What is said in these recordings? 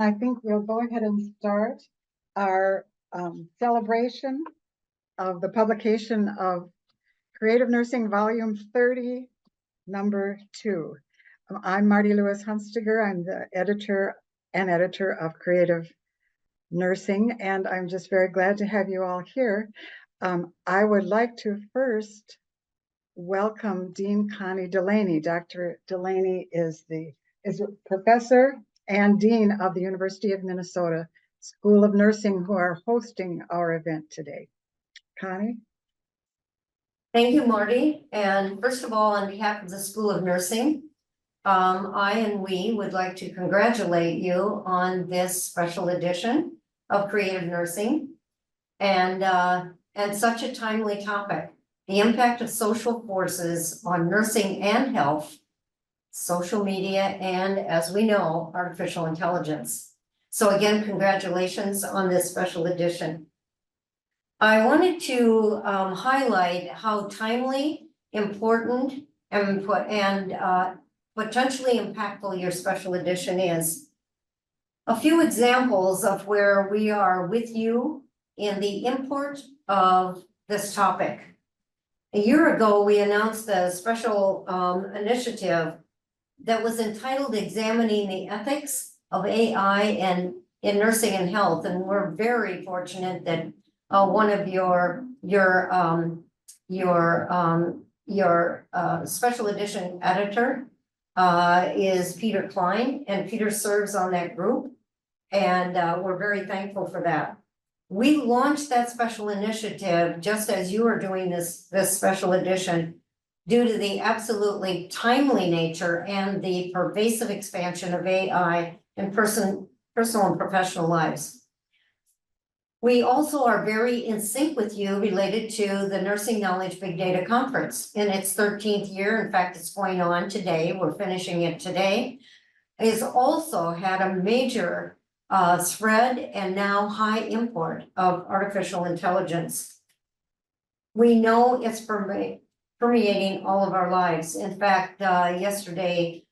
I think we'll go ahead and start our celebration of the publication of Creative Nursing Volume 30, Number 2. I'm Marty Lewis Hunstiger. I'm the editor of Creative Nursing, and I'm just very glad to have you all here. I would like to first welcome Dean Connie Delaney. Dr. Delaney is a professor and dean of the University of Minnesota School of Nursing, who are hosting our event today. Connie? Thank you, Marty. And first of all, on behalf of the School of Nursing, we would like to congratulate you on this special edition of Creative Nursing and such a timely topic. The impact of social forces on nursing and health, social media, and as we know, artificial intelligence. So again, congratulations on this special edition. I wanted to highlight how timely, important, and potentially impactful your special edition is. A few examples of where we are with you in the import of this topic. A year ago, we announced a special initiative that was entitled Examining the Ethics of AI in Nursing and Health. And we're very fortunate that one of your special edition editor is Peter Klein, and Peter serves on that group. And we're very thankful for that. We launched that special initiative just as you are doing this special edition due to the absolutely timely nature and the pervasive expansion of AI in personal and professional lives. We also are very in sync with you related to the Nursing Knowledge Big Data Conference in its 13th year. In fact, it's going on today. We're finishing it today. It's also had a major spread and now high import of artificial intelligence. We know it's permeating all of our lives. In fact, yesterday,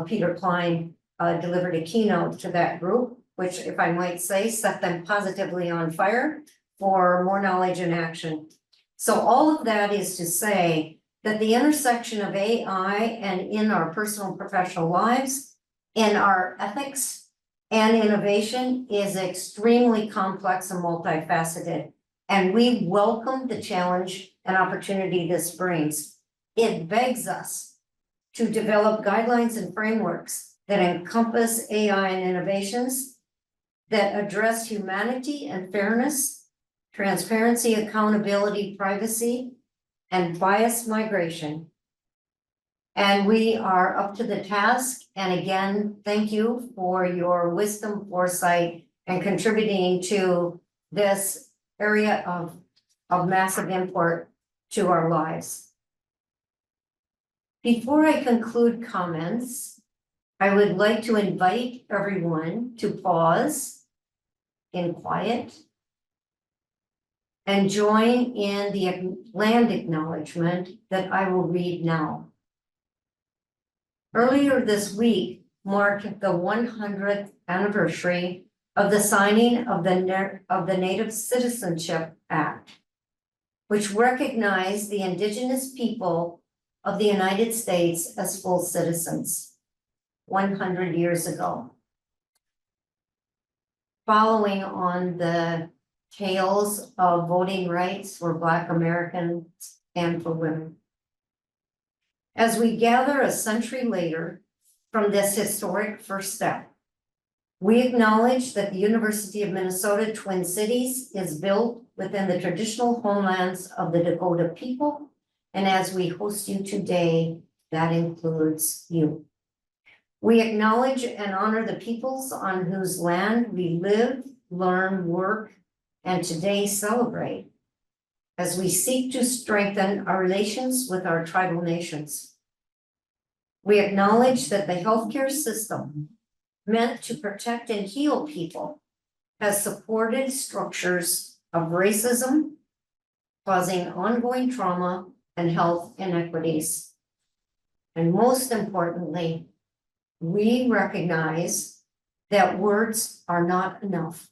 Peter Klein delivered a keynote to that group, which, if I might say, set them positively on fire for more knowledge and action. So all of that is to say that the intersection of AI and in our personal and professional lives, in our ethics, and innovation is extremely complex and multifaceted, and we welcome the challenge and opportunity this brings. It begs us to develop guidelines and frameworks that encompass AI and innovations that address humanity and fairness, transparency, accountability, privacy, and bias migration. And we are up to the task. And again, thank you for your wisdom, foresight, and contributing to this area of massive import to our lives. Before I conclude comments, I would like to invite everyone to pause in quiet and join in the land acknowledgement that I will read now. Earlier this week marked the 100th anniversary of the signing of the Native Citizenship Act, which recognized the indigenous people of the United States as full citizens 100 years ago. Following on the tales of voting rights for Black Americans and for women. As we gather a century later from this historic first step, we acknowledge that the University of Minnesota Twin Cities is built within the traditional homelands of the Dakota people. And as we host you today, that includes you. We acknowledge and honor the peoples on whose land we live, learn, work, and today celebrate as we seek to strengthen our relations with our tribal nations. We acknowledge that the healthcare system meant to protect and heal people has supported structures of racism, causing ongoing trauma and health inequities. And most importantly, we recognize that words are not enough.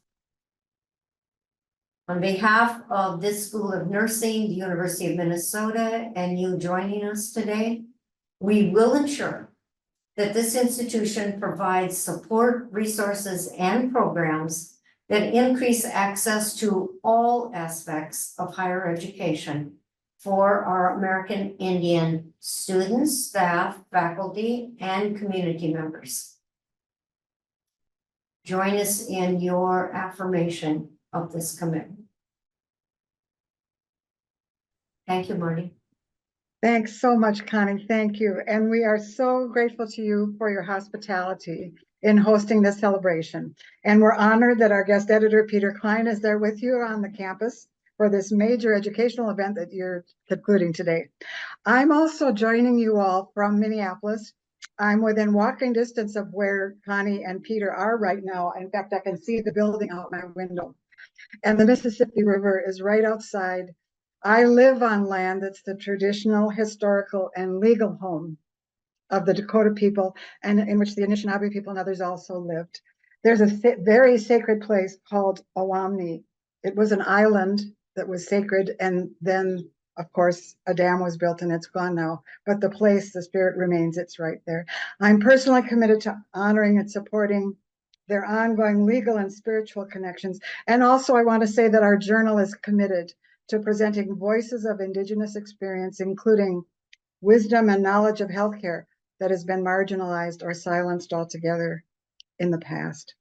On behalf of this School of Nursing, the University of Minnesota, and you joining us today, we will ensure that this institution provides support, resources, and programs that increase access to all aspects of higher education for our American Indian students, staff, faculty, and community members. Join us in your affirmation of this commitment. Thank you, Marty. Thanks so much, Connie. Thank you. And we are so grateful to you for your hospitality in hosting this celebration. And we're honored that our guest editor, Peter Klein, is there with you on the campus for this major educational event that you're concluding today. I'm also joining you all from Minneapolis. I'm within walking distance of where Connie and Peter are right now. In fact, I can see the building out my window. And the Mississippi River is right outside. I live on land that's the traditional, historical, and legal home of the Dakota people, and in which the Anishinaabe people and others also lived. There's a very sacred place called Owamni. It was an island that was sacred, and then, of course, a dam was built and it's gone now. But the place, the spirit remains, it's right there. I'm personally committed to honoring and supporting their ongoing legal and spiritual connections. And also, I want to say that our journal is committed to presenting voices of Indigenous experience, including wisdom and knowledge of healthcare that has been marginalized or silenced altogether in the past.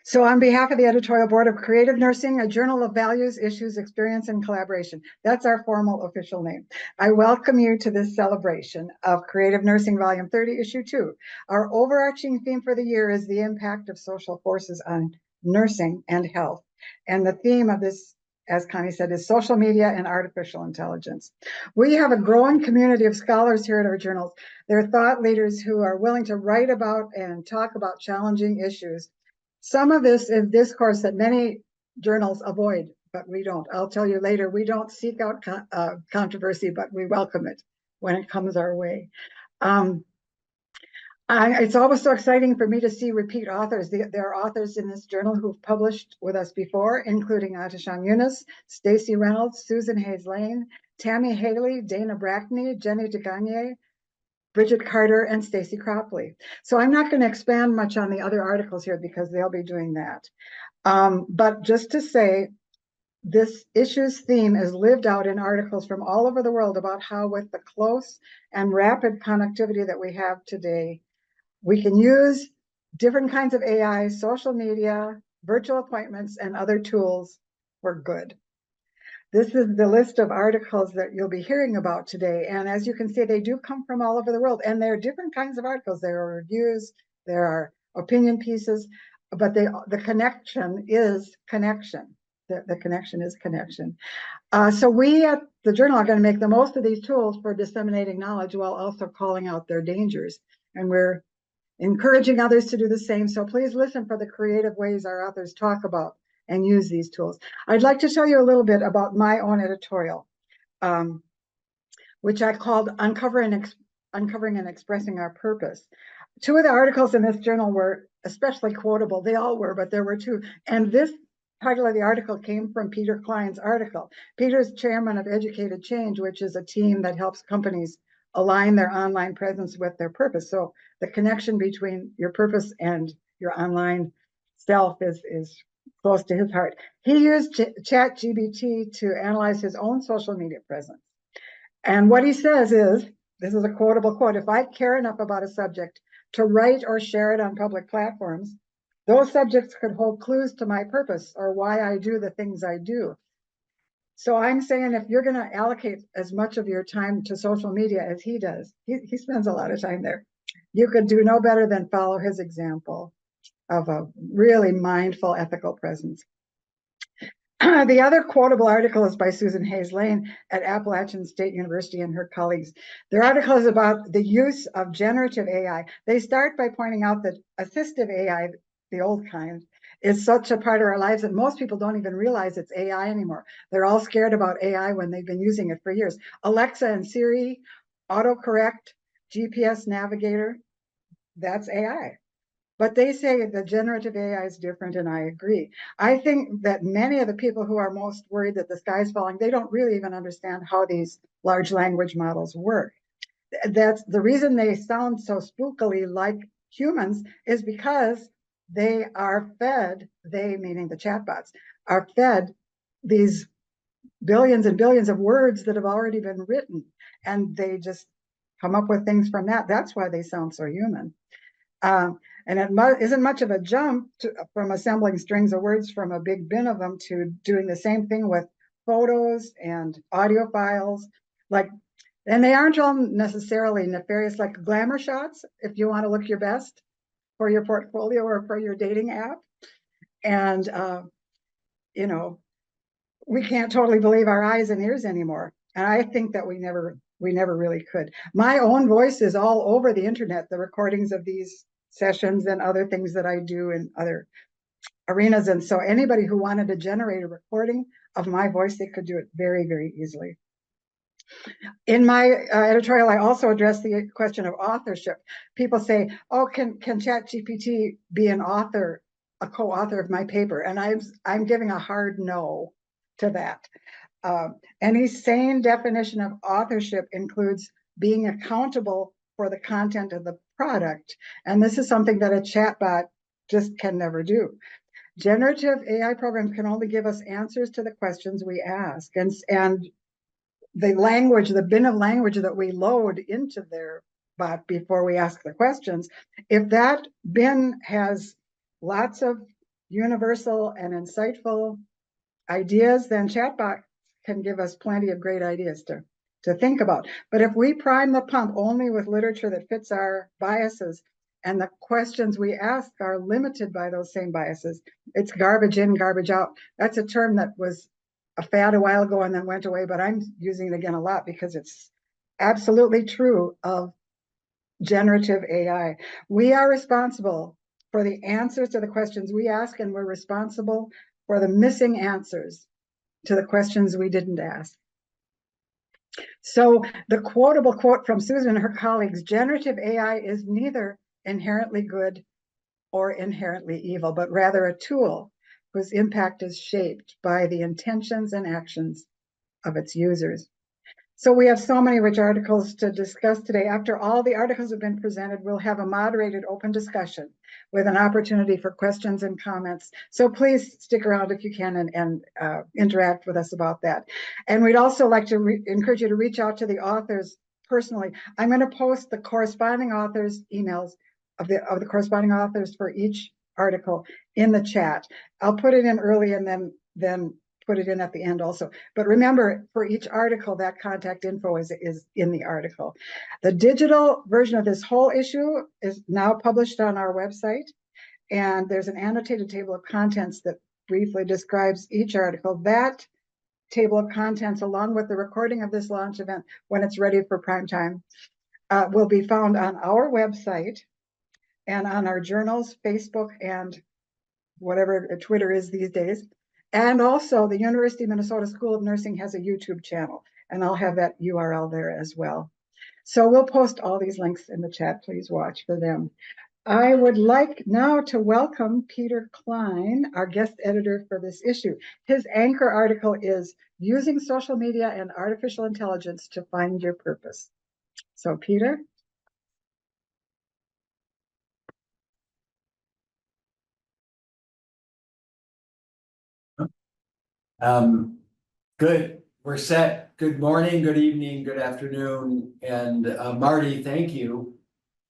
So on behalf of the editorial board of Creative Nursing, a journal of values, issues, experience, and collaboration, that's our formal official name, I welcome you to this celebration of Creative Nursing Volume 30, Issue 2. Our overarching theme for the year is the impact of social forces on nursing and health. And the theme of this, as Connie said, is social media and artificial intelligence. We have a growing community of scholars here at our journals. They're thought leaders who are willing to write about and talk about challenging issues. Some of this is discourse that many journals avoid, but we don't. I'll tell you later, we don't seek out controversy, but we welcome it when it comes our way. It's always so exciting for me to see repeat authors. There are authors in this journal who've published with us before, including Atisham Yunus, Stacy Reynolds, Susan Hayes Lane, Tammy Haley, Dana Brackney, Jenny DeGagne, Bridget Carter, and Stacy Cropley. So I'm not going to expand much on the other articles here because they'll be doing that. But just to say, this issue's theme is lived out in articles from all over the world about how, with the close and rapid connectivity that we have today, we can use different kinds of AI, social media, virtual appointments, and other tools for good. This is the list of articles that you'll be hearing about today. And as you can see, they do come from all over the world. And there are different kinds of articles. There are reviews, there are opinion pieces, but the connection is connection. The connection is connection. So we at the journal are going to make the most of these tools for disseminating knowledge while also calling out their dangers. And we're encouraging others to do the same. So please listen for the creative ways our authors talk about and use these tools. I'd like to tell you a little bit about my own editorial, which I called Uncovering and Expressing Our Purpose. Two of the articles in this journal were especially quotable. They all were, but there were two. And this title of the article came from Peter Klein's article. Peter's chairman of Educated Change, which is a team that helps companies align their online presence with their purpose. So the connection between your purpose and your online self is close to his heart. He used ChatGPT to analyze his own social media presence. And what he says is, this is a quotable quote, "If I care enough about a subject to write or share it on public platforms, those subjects could hold clues to my purpose or why I do the things I do." So I'm saying, if you're going to allocate as much of your time to social media as he does, he spends a lot of time there, you could do no better than follow his example of a really mindful, ethical presence. The other quotable article is by Susan Hayes Lane at Appalachian State University and her colleagues. Their article is about the use of generative AI. They start by pointing out that assistive AI, the old kind, is such a part of our lives that most people don't even realize it's AI anymore. They're all scared about AI when they've been using it for years. Alexa and Siri, autocorrect, GPS navigator, that's AI. But they say the generative AI is different, and I agree. I think that many of the people who are most worried that the sky's falling, they don't really even understand how these large language models work. That's the reason they sound so spookily like humans, is because they are fed, they meaning the chatbots, are fed these billions and billions of words that have already been written, and they just come up with things from that. That's why they sound so human. And it isn't much of a jump from assembling strings of words from a big bin of them to doing the same thing with photos and audio files. Like, and they aren't all necessarily nefarious, like glamour shots, if you want to look your best for your portfolio or for your dating app. And, you know, we can't totally believe our eyes and ears anymore. And I think that we never really could. My own voice is all over the internet, the recordings of these sessions and other things that I do in other arenas. And so anybody who wanted to generate a recording of my voice, they could do it very, very easily. In my editorial, I also address the question of authorship. People say, oh, can ChatGPT be an author, a co-author of my paper? And I'm giving a hard no to that. Any sane definition of authorship includes being accountable for the content of the product. And this is something that a chatbot just can never do. Generative AI programs can only give us answers to the questions we ask. And the language, the bin of language that we load into their bot before we ask the questions, if that bin has lots of universal and insightful ideas, then chatbot can give us plenty of great ideas to think about. But if we prime the pump only with literature that fits our biases, and the questions we ask are limited by those same biases, it's garbage in, garbage out. That's a term that was a fad a while ago and then went away, but I'm using it again a lot because it's absolutely true of generative AI. We are responsible for the answers to the questions we ask, and we're responsible for the missing answers to the questions we didn't ask. So the quotable quote from Susan and her colleagues, generative AI is neither inherently good or inherently evil, but rather a tool whose impact is shaped by the intentions and actions of its users. So we have so many rich articles to discuss today. After all the articles have been presented, we'll have a moderated open discussion with an opportunity for questions and comments. So please stick around if you can and interact with us about that. And we'd also like to encourage you to reach out to the authors personally. I'm going to post the corresponding authors' emails of the corresponding authors for each article in the chat. I'll put it in early and then put it in at the end also. But remember, for each article, that contact info is in the article. The digital version of this whole issue is now published on our website, and there's an annotated table of contents that briefly describes each article. That table of contents, along with the recording of this launch event when it's ready for prime time, will be found on our website and on our journals, Facebook, and whatever Twitter is these days. And also the University of Minnesota School of Nursing has a YouTube channel, and I'll have that URL there as well. So we'll post all these links in the chat. Please watch for them. I would like now to welcome Peter Klein, our guest editor for this issue. His anchor article is Using Social Media and Artificial Intelligence to Find Your Purpose. So Peter. Good. We're set. Good morning, good evening, good afternoon. And Marty, thank you.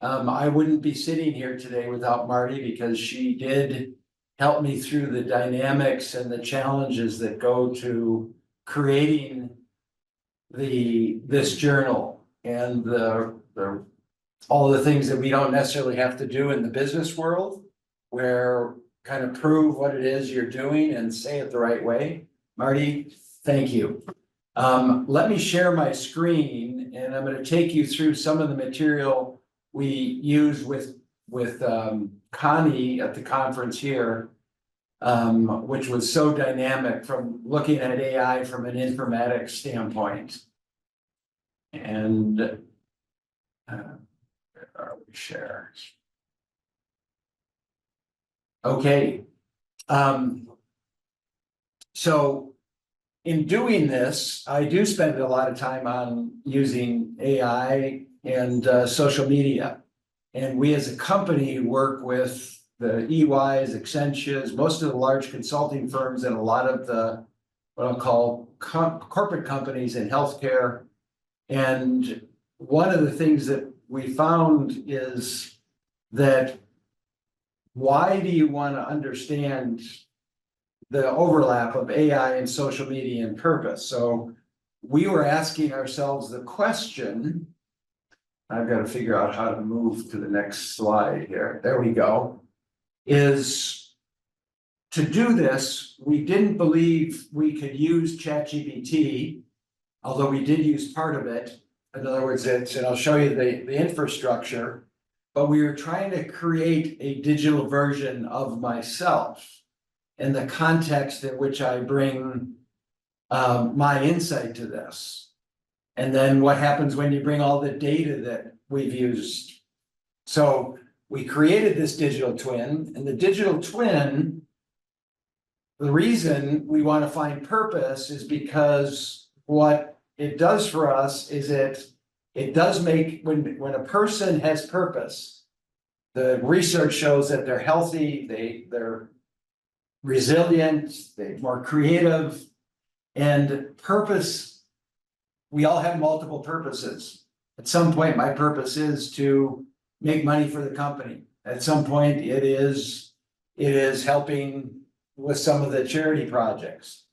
I wouldn't be sitting here today without Marty because she did help me through the dynamics and the challenges that go to creating this journal and all the things that we don't necessarily have to do in the business world, where kind of prove what it is you're doing and say it the right way. Marty, thank you. Let me share my screen, and I'm going to take you through some of the material we used with Connie at the conference here, which was so dynamic from looking at AI from an informatics standpoint. And where are we shares? Okay. So in doing this, I do spend a lot of time on using AI and social media. And we as a company work with the EYs, Expediting, most of the large consulting firms and a lot of the, what I'll call corporate companies in healthcare. And one of the things that we found is that why do you want to understand the overlap of AI and social media and purpose? So we were asking ourselves the question, I've got to figure out how to move to the next slide here. There we go. Is to do this, we didn't believe we could use ChatGPT, although we did use part of it. In other words, it's, and I'll show you the infrastructure, but we were trying to create a digital version of myself in the context in which I bring my insight to this. And then what happens when you bring all the data that we've used? So we created this digital twin, and the digital twin, the reason we want to find purpose is because what it does for us is it does make, when a person has purpose, the research shows that they're healthy, they're resilient, they're more creative, and purpose, we all have multiple purposes. At some point, my purpose is to make money for the company. At some point, it is helping with some of the charity projects.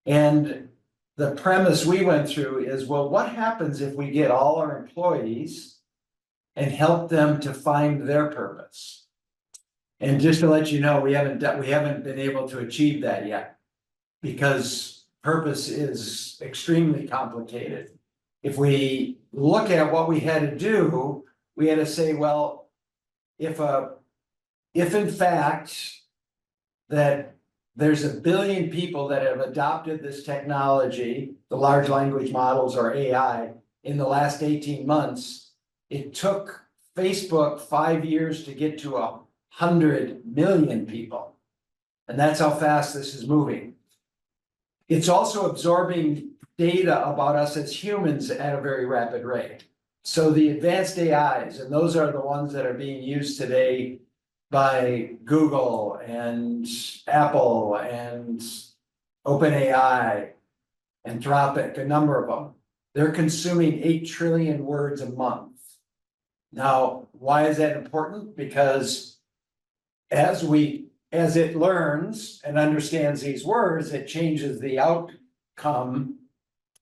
And the premise we went through is, well, what happens if we get all our employees and help them to find their purpose? And just to let you know, we haven't been able to achieve that yet, because purpose is extremely complicated. If we look at what we had to do, we had to say, well, if in fact that there's 1 billion people that have adopted this technology, the large language models or AI, in the last 18 months, it took Facebook 5 years to get to 100 million people. And that's how fast this is moving. It's also absorbing data about us as humans at a very rapid rate. So the advanced AIs, and those are the ones that are being used today by Google and Apple and OpenAI, Anthropic, a number of them. They're consuming 8 trillion words a month. Now, why is that important? Because as it learns and understands these words, it changes the outcome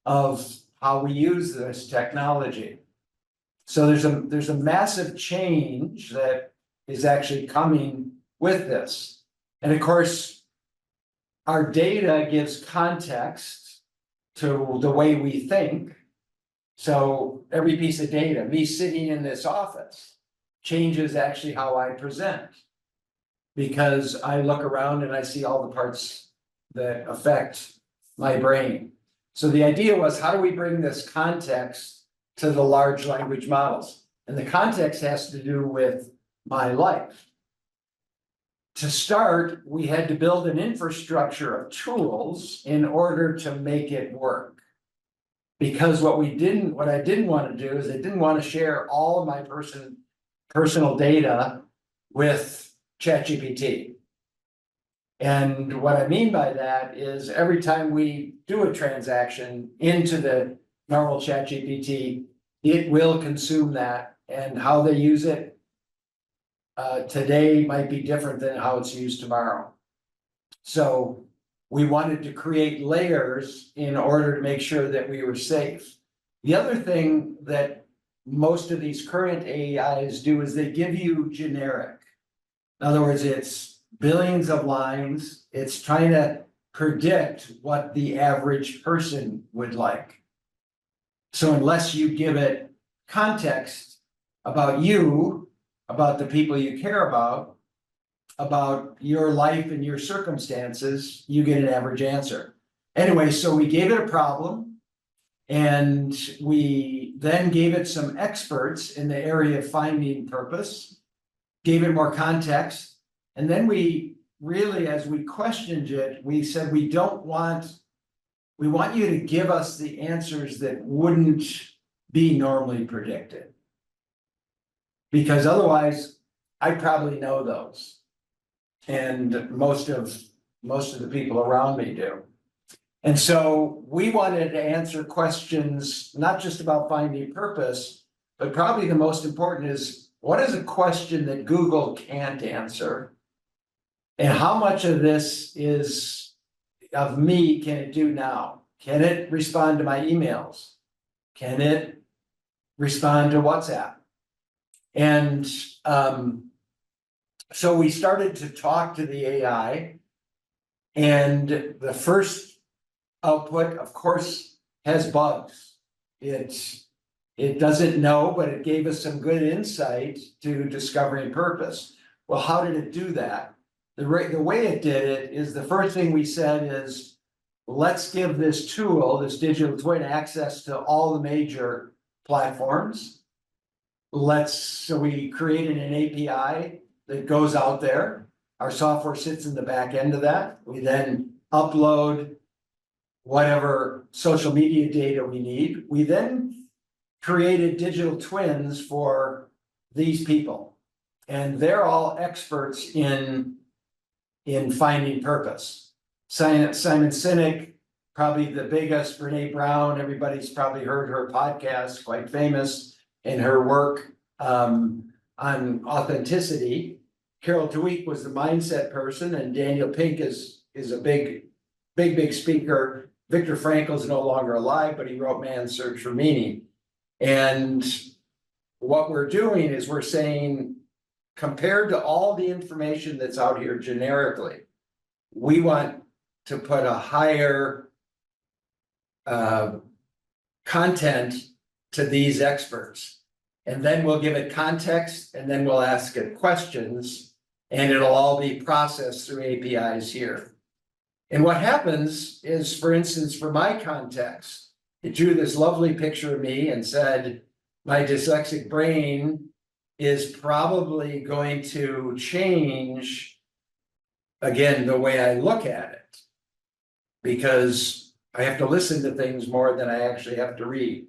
of how we use this technology. So there's a massive change that is actually coming with this. And of course, our data gives context to the way we think. So every piece of data, me sitting in this office, changes actually how I present. Because I look around and I see all the parts that affect my brain. So the idea was, how do we bring this context to the large language models? And the context has to do with my life. To start, we had to build an infrastructure of tools in order to make it work. Because what I didn't want to do is I didn't want to share all of my personal data with ChatGPT. And what I mean by that is every time we do a transaction into the normal ChatGPT, it will consume that, and how they use it today might be different than how it's used tomorrow. So we wanted to create layers in order to make sure that we were safe. The other thing that most of these current AIs do is they give you generic. In other words, it's billions of lines. It's trying to predict what the average person would like. So unless you give it context about you, about the people you care about your life and your circumstances, you get an average answer. Anyway, so we gave it a problem, and we then gave it some experts in the area of finding purpose, gave it more context, And then we really, as we questioned it, we said, we want you to give us the answers that wouldn't be normally predicted. Because otherwise, I probably know those. And most of the people around me do. And so we wanted to answer questions, not just about finding purpose, but probably the most important is, what is a question that Google can't answer? And how much of this is of me can it do now? Can it respond to my emails? Can it respond to WhatsApp? And so we started to talk to the AI, and the first output, of course, has bugs. It doesn't know, but it gave us some good insight to discovering purpose. Well, how did it do that? The way it did it is, the first thing we said is, let's give this tool, this digital twin, access to all the major platforms. So we created an API that goes out there. Our software sits in the back end of that. We then upload whatever social media data we need. We then created digital twins for these people. And they're all experts in finding purpose. Simon Sinek, probably the biggest. Brene Brown, everybody's probably heard her podcast, quite famous in her work on authenticity. Carol Dweck was the mindset person, and Daniel Pink is a big speaker. Viktor Frankl's no longer alive, but he wrote Man's Search for Meaning. And what we're doing is we're saying, compared to all the information that's out here generically, we want to put a higher content to these experts. And then we'll give it context, and then we'll ask it questions, and it'll all be processed through APIs here. And what happens is, for instance, for my context, it drew this lovely picture of me and said, my dyslexic brain is probably going to change, again, the way I look at it, because I have to listen to things more than I actually have to read.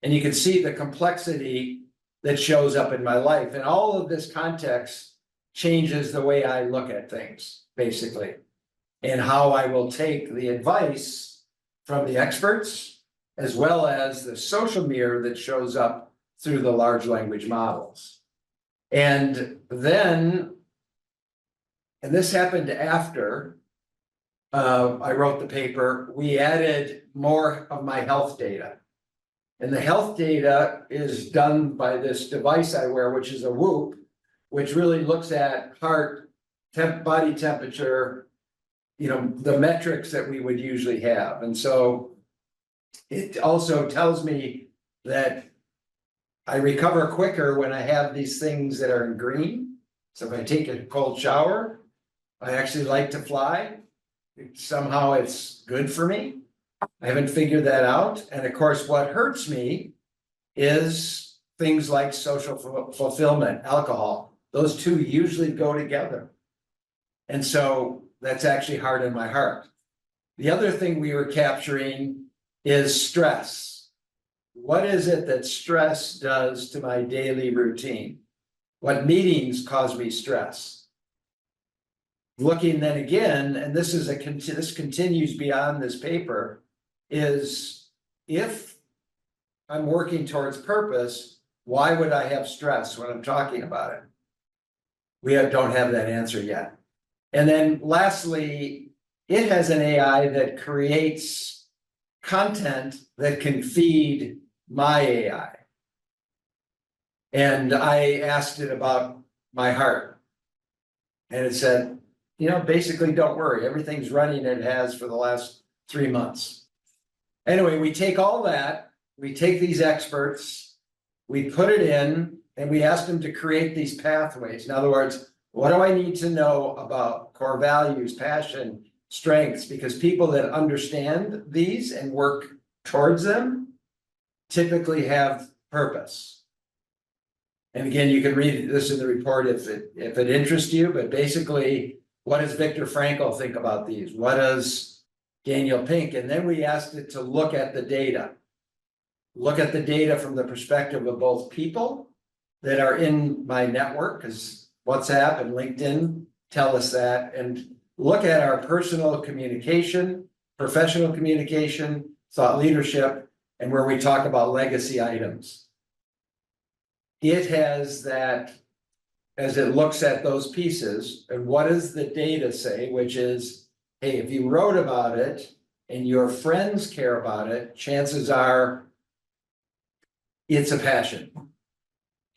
And you can see the complexity that shows up in my life. And all of this context changes the way I look at things, basically, and how I will take the advice from the experts, as well as the social mirror that shows up through the large language models. And then, and this happened after I wrote the paper, we added more of my health data. And the health data is done by this device I wear, which is a Whoop, which really looks at heart, body temperature, the metrics that we would usually have. And so it also tells me that I recover quicker when I have these things that are in green. So if I take a cold shower, I actually like to fly. Somehow it's good for me. I haven't figured that out. And of course, what hurts me is things like social fulfillment, alcohol. Those two usually go together. And so that's actually hard in my heart. The other thing we were capturing is stress. What is it that stress does to my daily routine? What meetings cause me stress? Looking then again, and this continues beyond this paper, is if I'm working towards purpose, why would I have stress when I'm talking about it? We don't have that answer yet. And then lastly, it has an AI that creates content that can feed my AI. And I asked it about my heart. And it said, basically, don't worry, everything's running as it has for the last 3 months. Anyway, we take all that, we take these experts, we put it in, and we ask them to create these pathways. In other words, what do I need to know about core values, passion, strengths? Because people that understand these and work towards them typically have purpose. And again, you can read this in the report if it interests you, but basically, what does Viktor Frankl think about these? What does Daniel Pink? And then we asked it to look at the data. Look at the data from the perspective of both people that are in my network, because WhatsApp and LinkedIn tell us that, and look at our personal communication, professional communication, thought leadership, and where we talk about legacy items. It has that, as it looks at those pieces, and what does the data say, which is, hey, if you wrote about it and your friends care about it, chances are it's a passion.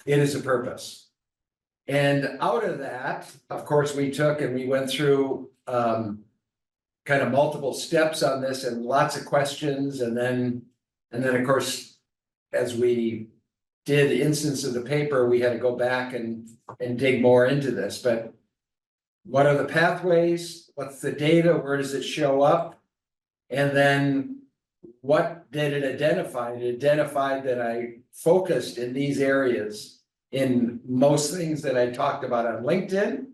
It is a purpose. And out of that, of course, we took and we went through kind of multiple steps on this and lots of questions. And then of course, as we did instance of the paper, we had to go back and dig more into this. But what are the pathways? What's the data? Where does it show up? And then what did it identify? It identified that I focused in these areas in most things that I talked about on LinkedIn,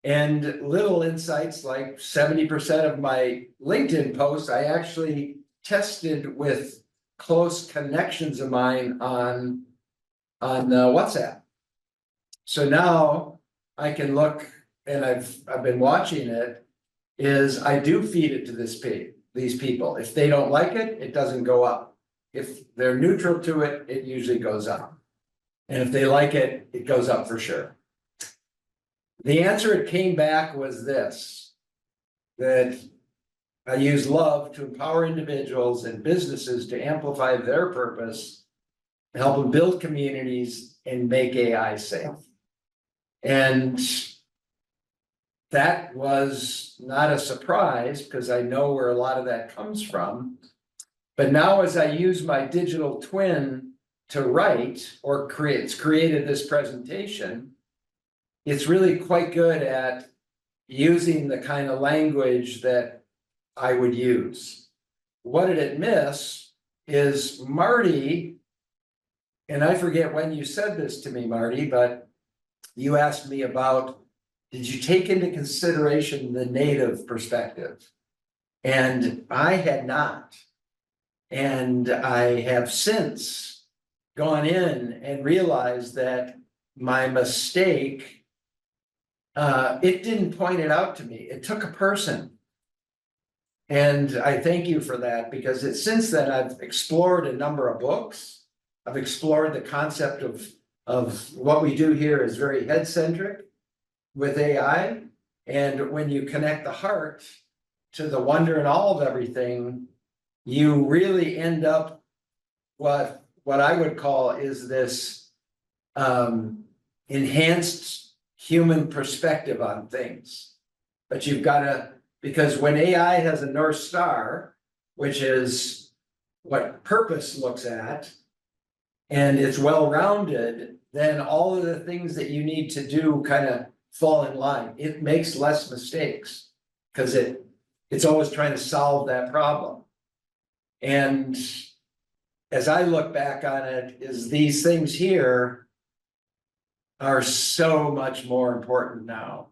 and little insights like 70% of my LinkedIn posts, I actually tested with close connections of mine on WhatsApp. So now I can look, and I've been watching it, is I do feed it to these people. If they don't like it, it doesn't go up. If they're neutral to it, it usually goes up. And if they like it, it goes up for sure. The answer it came back was this, that I use love to empower individuals and businesses to amplify their purpose, help them build communities, and make AI safe. And that was not a surprise because I know where a lot of that comes from. But now as I use my digital twin to write or created this presentation, it's really quite good at using the kind of language that I would use. What did it miss is Marty, and I forget when you said this to me, Marty, but you asked me about, did you take into consideration the native perspective? And I had not. And I have since gone in and realized that my mistake, it didn't point it out to me. It took a person. And I thank you for that, because since then I've explored a number of books. I've explored the concept of what we do here is very head-centric with AI. And when you connect the heart to the wonder and awe of everything, you really end up what I would call is this enhanced human perspective on things. But you've got to, because when AI has a North Star, which is what purpose looks at, and it's well-rounded, then all of the things that you need to do kind of fall in line. It makes less mistakes because it's always trying to solve that problem. And as I look back on it, is these things here are so much more important now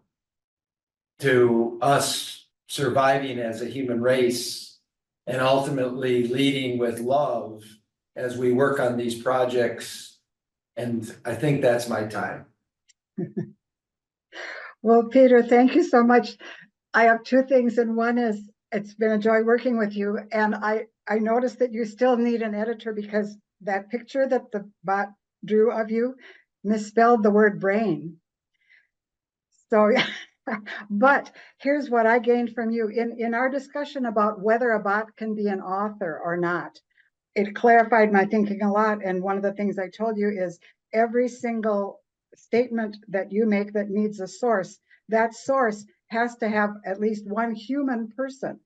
to us surviving as a human race and ultimately leading with love as we work on these projects. And I think that's my time. Well, Peter, thank you so much. I have two things, and one is it's been a joy working with you. And I noticed that you still need an editor because that picture that the bot drew of you misspelled the word brain. So, but here's what I gained from you in our discussion about whether a bot can be an author or not. It clarified my thinking a lot. And one of the things I told you is every single statement that you make that needs a source, that source has to have at least one human person.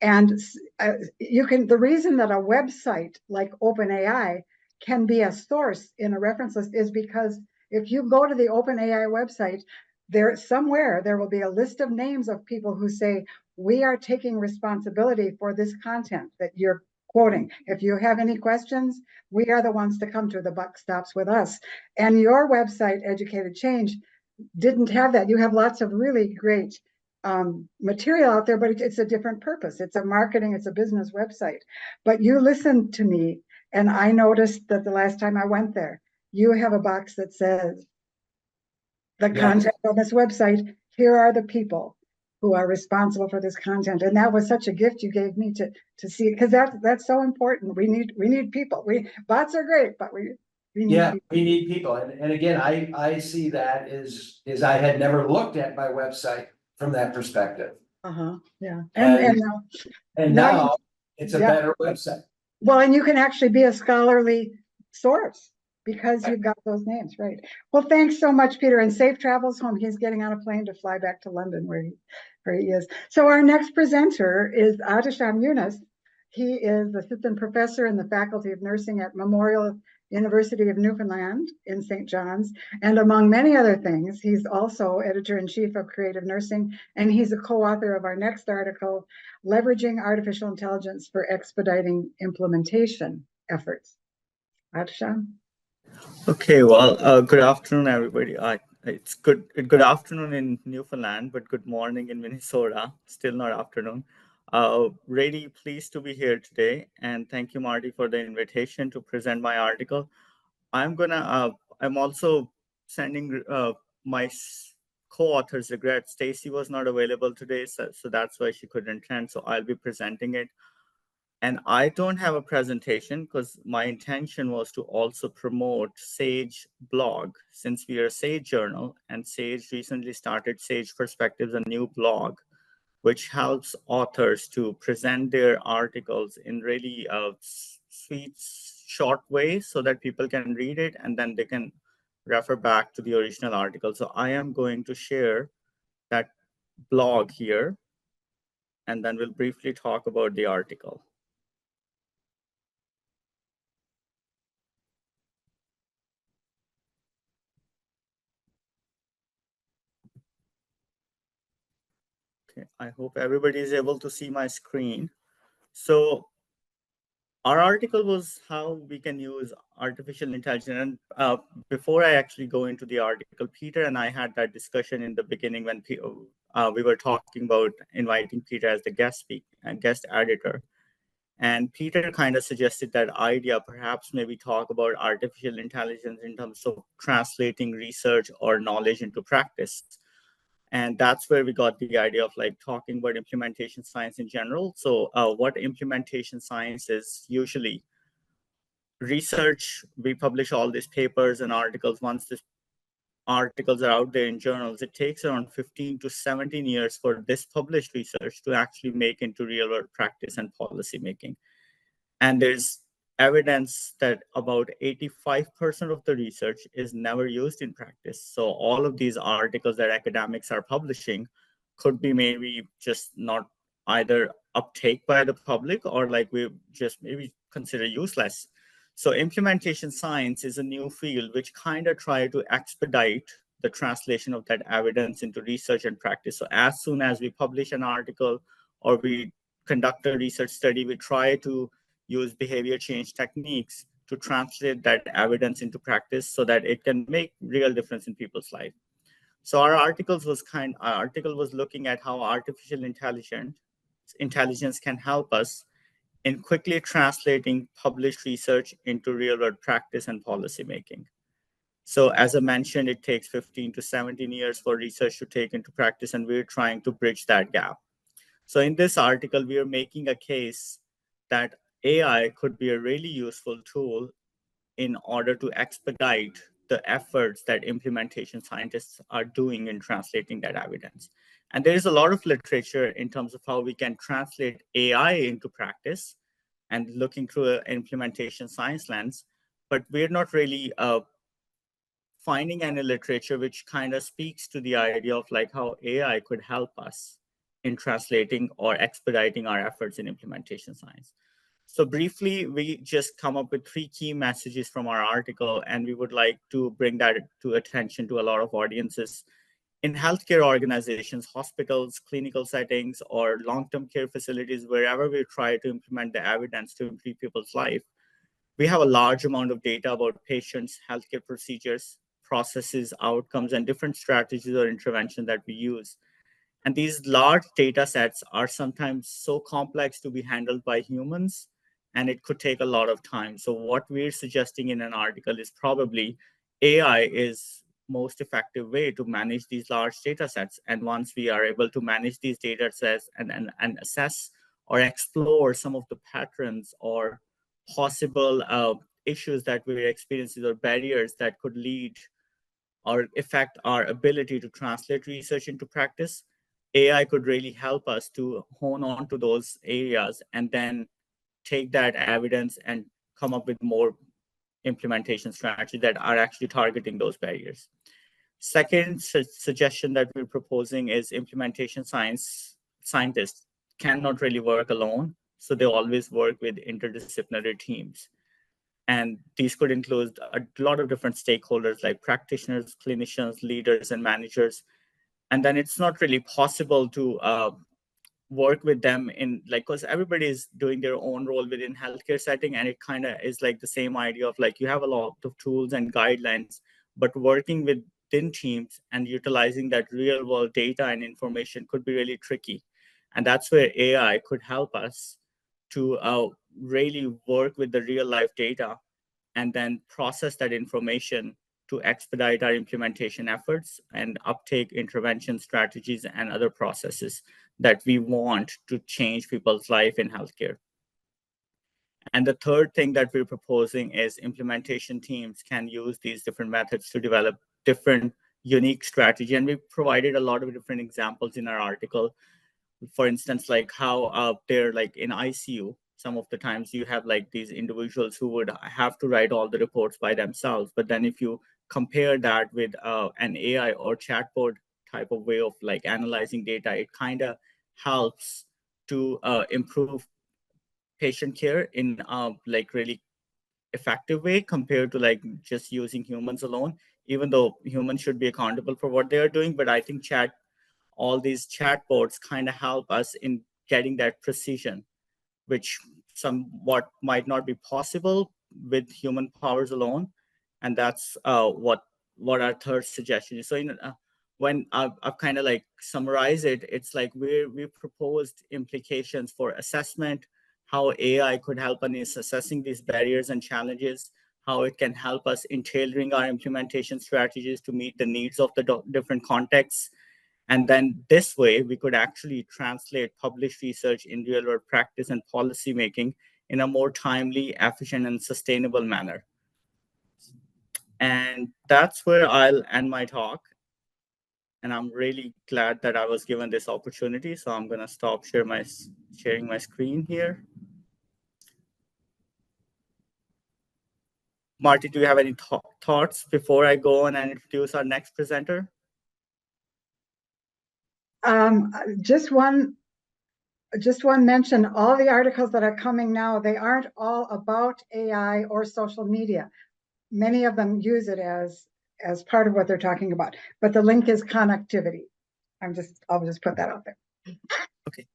And the reason that a website like OpenAI can be a source in a reference list is because if you go to the OpenAI website, there will be a list of names of people who say, we are taking responsibility for this content that you're quoting. If you have any questions, we are the ones to come to. The buck stops with us. And your website, Educated Change, didn't have that. You have lots of really great material out there, but it's a different purpose. It's a marketing, it's a business website. But you listened to me, and I noticed that the last time I went there, you have a box that says, the content on this website, here are the people who are responsible for this content. And that was such a gift you gave me to see, because that's so important. We need people. Bots are great, but we need people. We need people. And again, I see that is I had never looked at my website from that perspective. Yeah. And now it's a yeah. better website. Well, and you can actually be a scholarly source because you've got those names, right? Well, thanks so much, Peter, and safe travels home. He's getting on a plane to fly back to London where he is. So our next presenter is Adisham Yunus. He is assistant professor in the Faculty of Nursing at Memorial University of Newfoundland in St. John's. And among many other things, he's also editor-in-chief of Creative Nursing, and he's a co-author of our next article, Leveraging Artificial Intelligence for Expediting Implementation Efforts. Adisham? Okay, well, good afternoon, everybody. It's good afternoon in Newfoundland, but good morning in Minnesota. Still not afternoon. Really pleased to be here today, and thank you, Marty, for the invitation to present my article. I'm also sending my co-author's regret. Stacy was not available today, so that's why she couldn't attend. So I'll be presenting it. And I don't have a presentation because my intention was to also promote SAGE blog, since we are a SAGE journal, and SAGE recently started SAGE Perspectives, a new blog, which helps authors to present their articles in really sweet, short way so that people can read it and then they can refer back to the original article. So I am going to share that blog here, and then we'll briefly talk about the article. I hope everybody is able to see my screen. So our article was how we can use artificial intelligence. And before I actually go into the article, Peter and I had that discussion in the beginning when we were talking about inviting Peter as the guest editor. And Peter kind of suggested that idea, perhaps maybe talk about artificial intelligence in terms of translating research or knowledge into practice. And that's where we got the idea of like talking about implementation science in general. So what implementation science is usually research, we publish all these papers and articles. Once these articles are out there in journals, it takes around 15 to 17 years for this published research to actually make into real world practice and policy making. And there's evidence that about 85% of the research is never used in practice. So all of these articles that academics are publishing could be maybe just not either uptake by the public or like we just maybe consider useless. So implementation science is a new field which kind of try to expedite the translation of that evidence into research and practice. So as soon as we publish an article or we conduct a research study, we try to use behavior change techniques to translate that evidence into practice so that it can make real difference in people's life. So our article was looking at how artificial intelligence can help us in quickly translating published research into real world practice and policy making. So as I mentioned, it takes 15 to 17 years for research to take into practice, and we're trying to bridge that gap. So in this article, we are making a case that AI could be a really useful tool in order to expedite the efforts that implementation scientists are doing in translating that evidence. And there is a lot of literature in terms of how we can translate AI into practice and looking through an implementation science lens, but we're not really finding any literature which kind of speaks to the idea of like how AI could help us in translating or expediting our efforts in implementation science. So briefly, we just come up with 3 key messages from our article, and we would like to bring that to attention to a lot of audiences in healthcare organizations, hospitals, clinical settings, or long-term care facilities, wherever we try to implement the evidence to improve people's life, we have a large amount of data about patients, healthcare procedures, processes, outcomes, and different strategies or interventions that we use. And these large data sets are sometimes so complex to be handled by humans, and it could take a lot of time. So what we're suggesting in an article is probably AI is most effective way to manage these large data sets. And once we are able to manage these data sets and assess or explore some of the patterns or possible issues that we're experiencing or barriers that could lead or affect our ability to translate research into practice, AI could really help us to hone on to those areas and then take that evidence and come up with more implementation strategies that are actually targeting those barriers. Second suggestion that we're proposing is implementation scientists cannot really work alone, so they always work with interdisciplinary teams. And these could include a lot of different stakeholders like practitioners, clinicians, leaders, and managers. And then it's not really possible to work with them in like, because everybody is doing their own role within healthcare setting, and it kind of is like the same idea of like, you have a lot of tools and guidelines, but working within teams and utilizing that real world data and information could be really tricky. And that's where AI could help us to really work with the real life data and then process that information to expedite our implementation efforts and uptake intervention strategies and other processes that we want to change people's life in healthcare. And the third thing that we're proposing is implementation teams can use these different methods to develop different unique strategy. And we provided a lot of different examples in our article. For instance, like how they're like in ICU, some of the times you have like these individuals who would have to write all the reports by themselves. But then if you compare that with an AI or chatbot type of way of like analyzing data, it kind of helps to improve patient care in like really effective way compared to like just using humans alone, even though humans should be accountable for what they are doing. But I think all these chatbots kind of help us in getting that precision, which somewhat might not be possible with human powers alone. And that's what our third suggestion is. So when I've kind of like summarized it, it's like we proposed implications for assessment, how AI could help us in assessing these barriers and challenges, how it can help us in tailoring our implementation strategies to meet the needs of the different contexts. And then this way, we could actually translate published research in real world practice and policy making in a more timely, efficient, and sustainable manner. And that's where I'll end my talk. And I'm really glad that I was given this opportunity. So I'm going to stop sharing my screen here. Marty, do you have any thoughts before I go on and introduce our next presenter? Just one mention, all the articles that are coming now, they aren't all about AI or social media. Many of them use it as part of what they're talking about, but the link is connectivity. I'll just put that out there. Okay,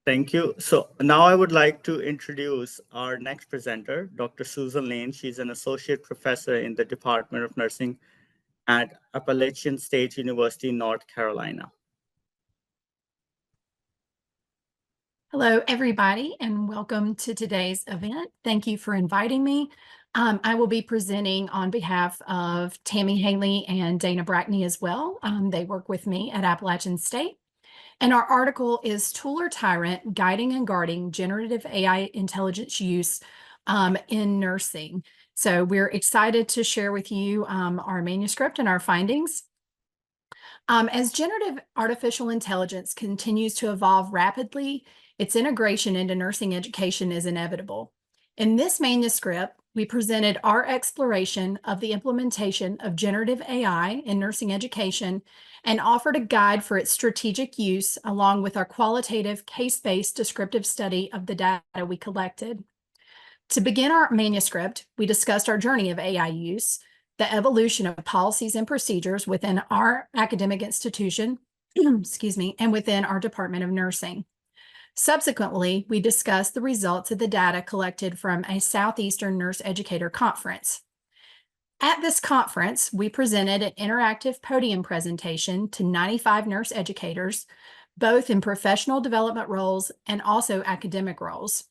thank you. So now I would like to introduce our next presenter, Dr. Susan Lane. She's an associate professor in the Department of Nursing at Appalachian State University, North Carolina. Hello, everybody, and welcome to today's event. Thank you for inviting me. I will be presenting on behalf of Tammy Haley and Dana Brackney as well. They work with me at Appalachian State. And our article is Tool or Tyrant, Guiding and Guarding Generative AI Intelligence Use in Nursing. So we're excited to share with you our manuscript and our findings. As generative artificial intelligence continues to evolve rapidly, its integration into nursing education is inevitable. In this manuscript, we presented our exploration of the implementation of generative AI in nursing education and offered a guide for its strategic use, along with our qualitative case-based descriptive study of the data we collected. To begin our manuscript, we discussed our journey of AI use, the evolution of policies and procedures within our academic institution, excuse me, and within our Department of Nursing. Subsequently, we discussed the results of the data collected from a Southeastern Nurse Educator Conference. At this conference, we presented an interactive podium presentation to 95 nurse educators, both in professional development roles and also academic roles.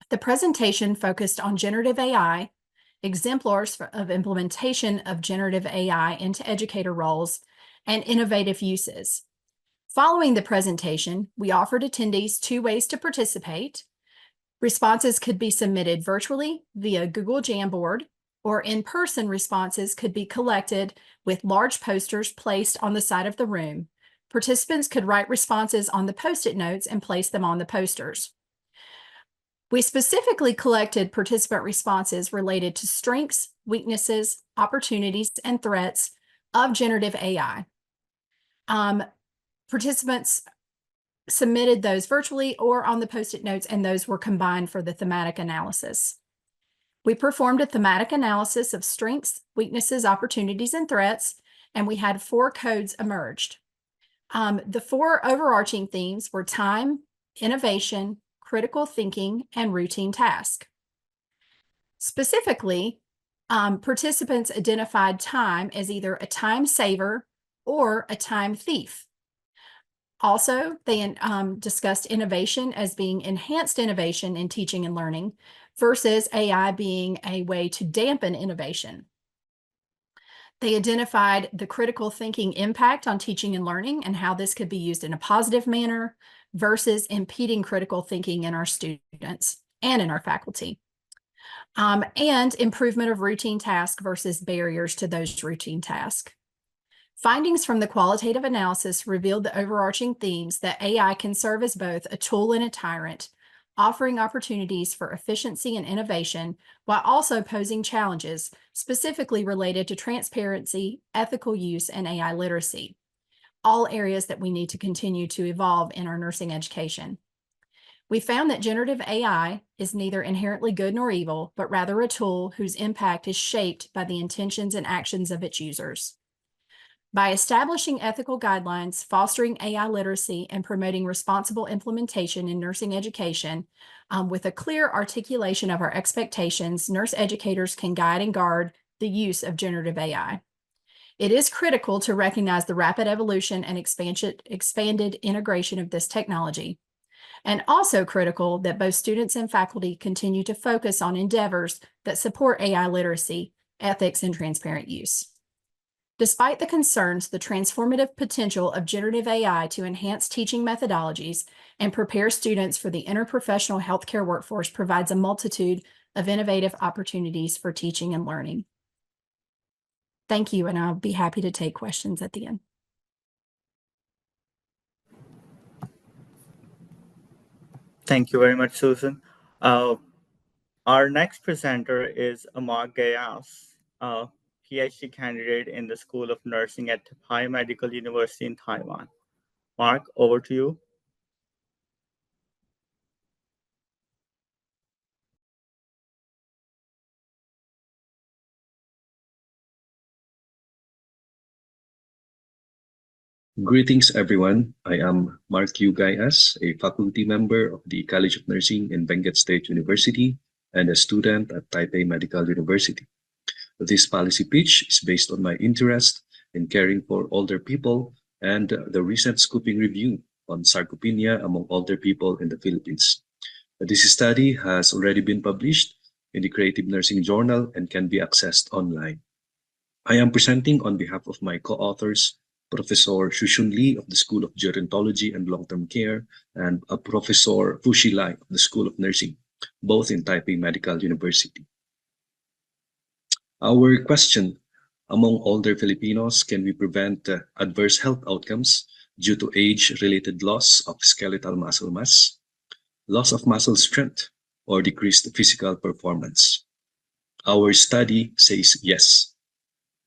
The presentation focused on generative AI, exemplars of implementation of generative AI into educator roles, and innovative uses. Following the presentation, we offered attendees 2 ways to participate. Responses could be submitted virtually via Google Jamboard, or in-person responses could be collected with large posters placed on the side of the room. Participants could write responses on the Post-it notes and place them on the posters. We specifically collected participant responses related to strengths, weaknesses, opportunities, and threats of generative AI. Participants submitted those virtually or on the Post-it notes, and those were combined for the thematic analysis. We performed a thematic analysis of strengths, weaknesses, opportunities, and threats, and we had 4 codes emerged. The 4 overarching themes were time, innovation, critical thinking, and routine task. Specifically, participants identified time as either a time saver or a time thief. Also, they discussed innovation as being enhanced innovation in teaching and learning versus AI being a way to dampen innovation. They identified the critical thinking impact on teaching and learning and how this could be used in a positive manner versus impeding critical thinking in our students and in our faculty. And improvement of routine tasks versus barriers to those routine tasks. Findings from the qualitative analysis revealed the overarching themes that AI can serve as both a tool and a tyrant, offering opportunities for efficiency and innovation while also posing challenges specifically related to transparency, ethical use, and AI literacy, all areas that we need to continue to evolve in our nursing education. We found that generative AI is neither inherently good nor evil, but rather a tool whose impact is shaped by the intentions and actions of its users. By establishing ethical guidelines, fostering AI literacy, and promoting responsible implementation in nursing education, with a clear articulation of our expectations, nurse educators can guide and guard the use of generative AI. It is critical to recognize the rapid evolution and expanded integration of this technology, and also critical that both students and faculty continue to focus on endeavors that support AI literacy, ethics, and transparent use. Despite the concerns, the transformative potential of generative AI to enhance teaching methodologies and prepare students for the interprofessional healthcare workforce provides a multitude of innovative opportunities for teaching and learning. Thank you, and I'll be happy to take questions at the end. Thank you very much, Susan. Our next presenter is Amar Gayas, PhD candidate in the School of Nursing at Taipei Medical University in Taiwan. Mark, over to you. Greetings, everyone. I am Mark Yu Gayas, a faculty member of the College of Nursing in Benguet State University and a student at Taipei Medical University. This policy pitch is based on my interest in caring for older people and the recent scoping review on sarcopenia among older people in the Philippines. This study has already been published in the Creative Nursing Journal and can be accessed online. I am presenting on behalf of my co-authors, Professor Shushun Lee of the School of Gerontology and Long-Term Care, and Professor Fushi Lai of the School of Nursing, both in Taipei Medical University. Our question: among older Filipinos, can we prevent adverse health outcomes due to age-related loss of skeletal muscle mass, loss of muscle strength, or decreased physical performance? Our study says yes.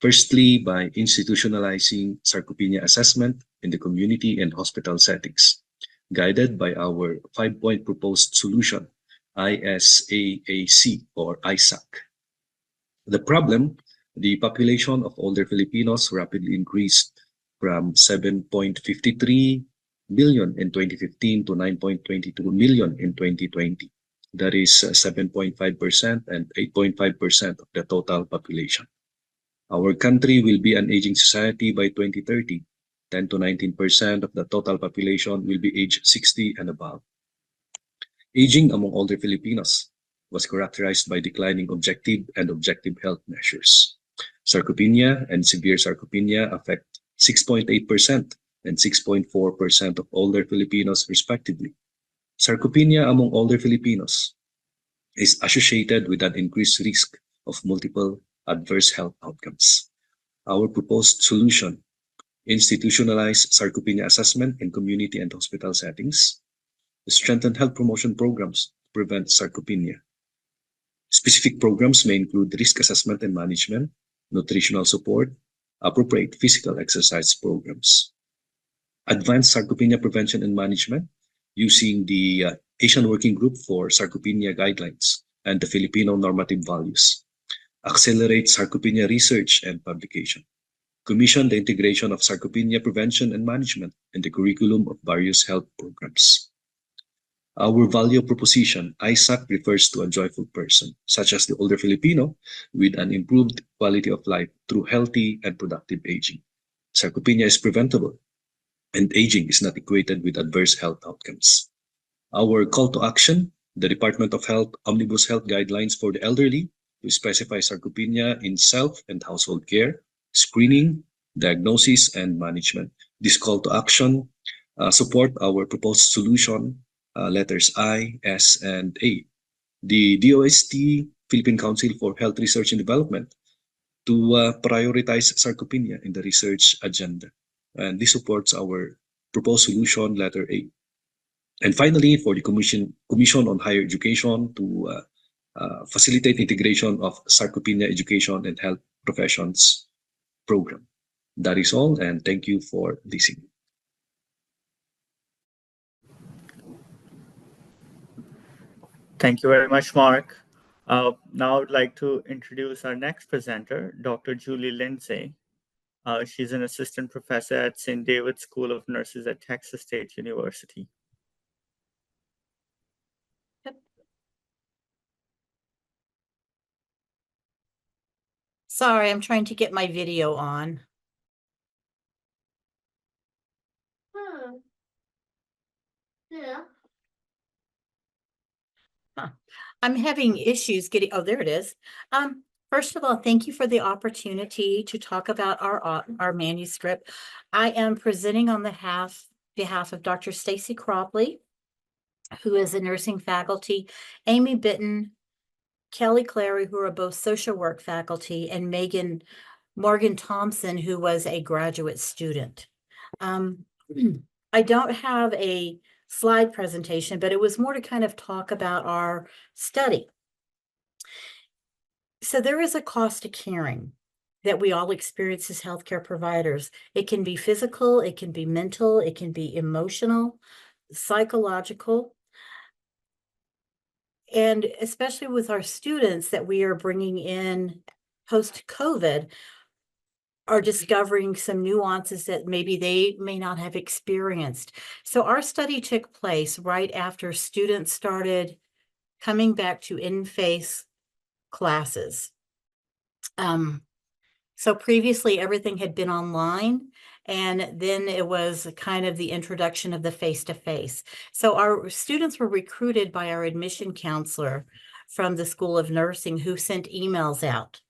Firstly, by institutionalizing sarcopenia assessment in the community and hospital settings, guided by our 5-point proposed solution, ISAAC or ISAC. The problem The population of older Filipinos rapidly increased from 7.53 million in 2015 to 9.22 million in 2020. That is 7.5% and 8.5% of the total population. Our country will be an aging society by 2030. 10 to 19% of the total population will be aged 60 and above. Aging among older Filipinos was characterized by declining objective and objective health measures. Sarcopenia and severe sarcopenia affect 6.8% and 6.4% of older Filipinos respectively. Sarcopenia among older Filipinos is associated with an increased risk of multiple adverse health outcomes. Our proposed solution: institutionalize sarcopenia assessment in community and hospital settings, strengthen health promotion programs to prevent sarcopenia. Specific programs may include risk assessment and management, nutritional support, appropriate physical exercise programs. Advanced sarcopenia prevention and management using the Asian Working Group for Sarcopenia Guidelines and the Filipino Normative Values. Accelerate sarcopenia research and publication. Commission the integration of sarcopenia prevention and management in the curriculum of various health programs. Our value proposition, ISAC, refers to a joyful person, such as the older Filipino, with an improved quality of life through healthy and productive aging. Sarcopenia is preventable, and aging is not equated with adverse health outcomes. Our call to action: the Department of Health Omnibus Health Guidelines for the elderly to specify sarcopenia in self and household care, screening, diagnosis, and management. This call to action support our proposed solution, letters I, S, and A. The DOST, Philippine Council for Health Research and Development, to prioritize sarcopenia in the research agenda. And this supports our proposed solution, letter A. And finally, for the Commission on Higher Education to facilitate integration of sarcopenia education and health professions program. That is all, and thank you for listening. Thank you very much, Mark. Now I'd like to introduce our next presenter, Dr. Julie Lindsay. She's an assistant professor at St. David's School of Nurses at Texas State University. Sorry, I'm trying to get my video on. Yeah. I'm having issues getting, oh, there it is. First of all, thank you for the opportunity to talk about our manuscript. I am presenting on behalf of Dr. Stacy Cropley, who is a nursing faculty, Amy Bitton, Kelly Clary, who are both social work faculty, and Morgan Thompson, who was a graduate student. I don't have a slide presentation, but it was more to kind of talk about our study. So there is a cost to caring that we all experience as healthcare providers. It can be physical, it can be mental, it can be emotional, psychological. And especially with our students that we are bringing in post-COVID, are discovering some nuances that maybe they may not have experienced. So our study took place right after students started coming back to in-face classes. So previously everything had been online, and then it was kind of the introduction of the face-to-face. So our students were recruited by our admission counselor from the School of Nursing, who sent emails out.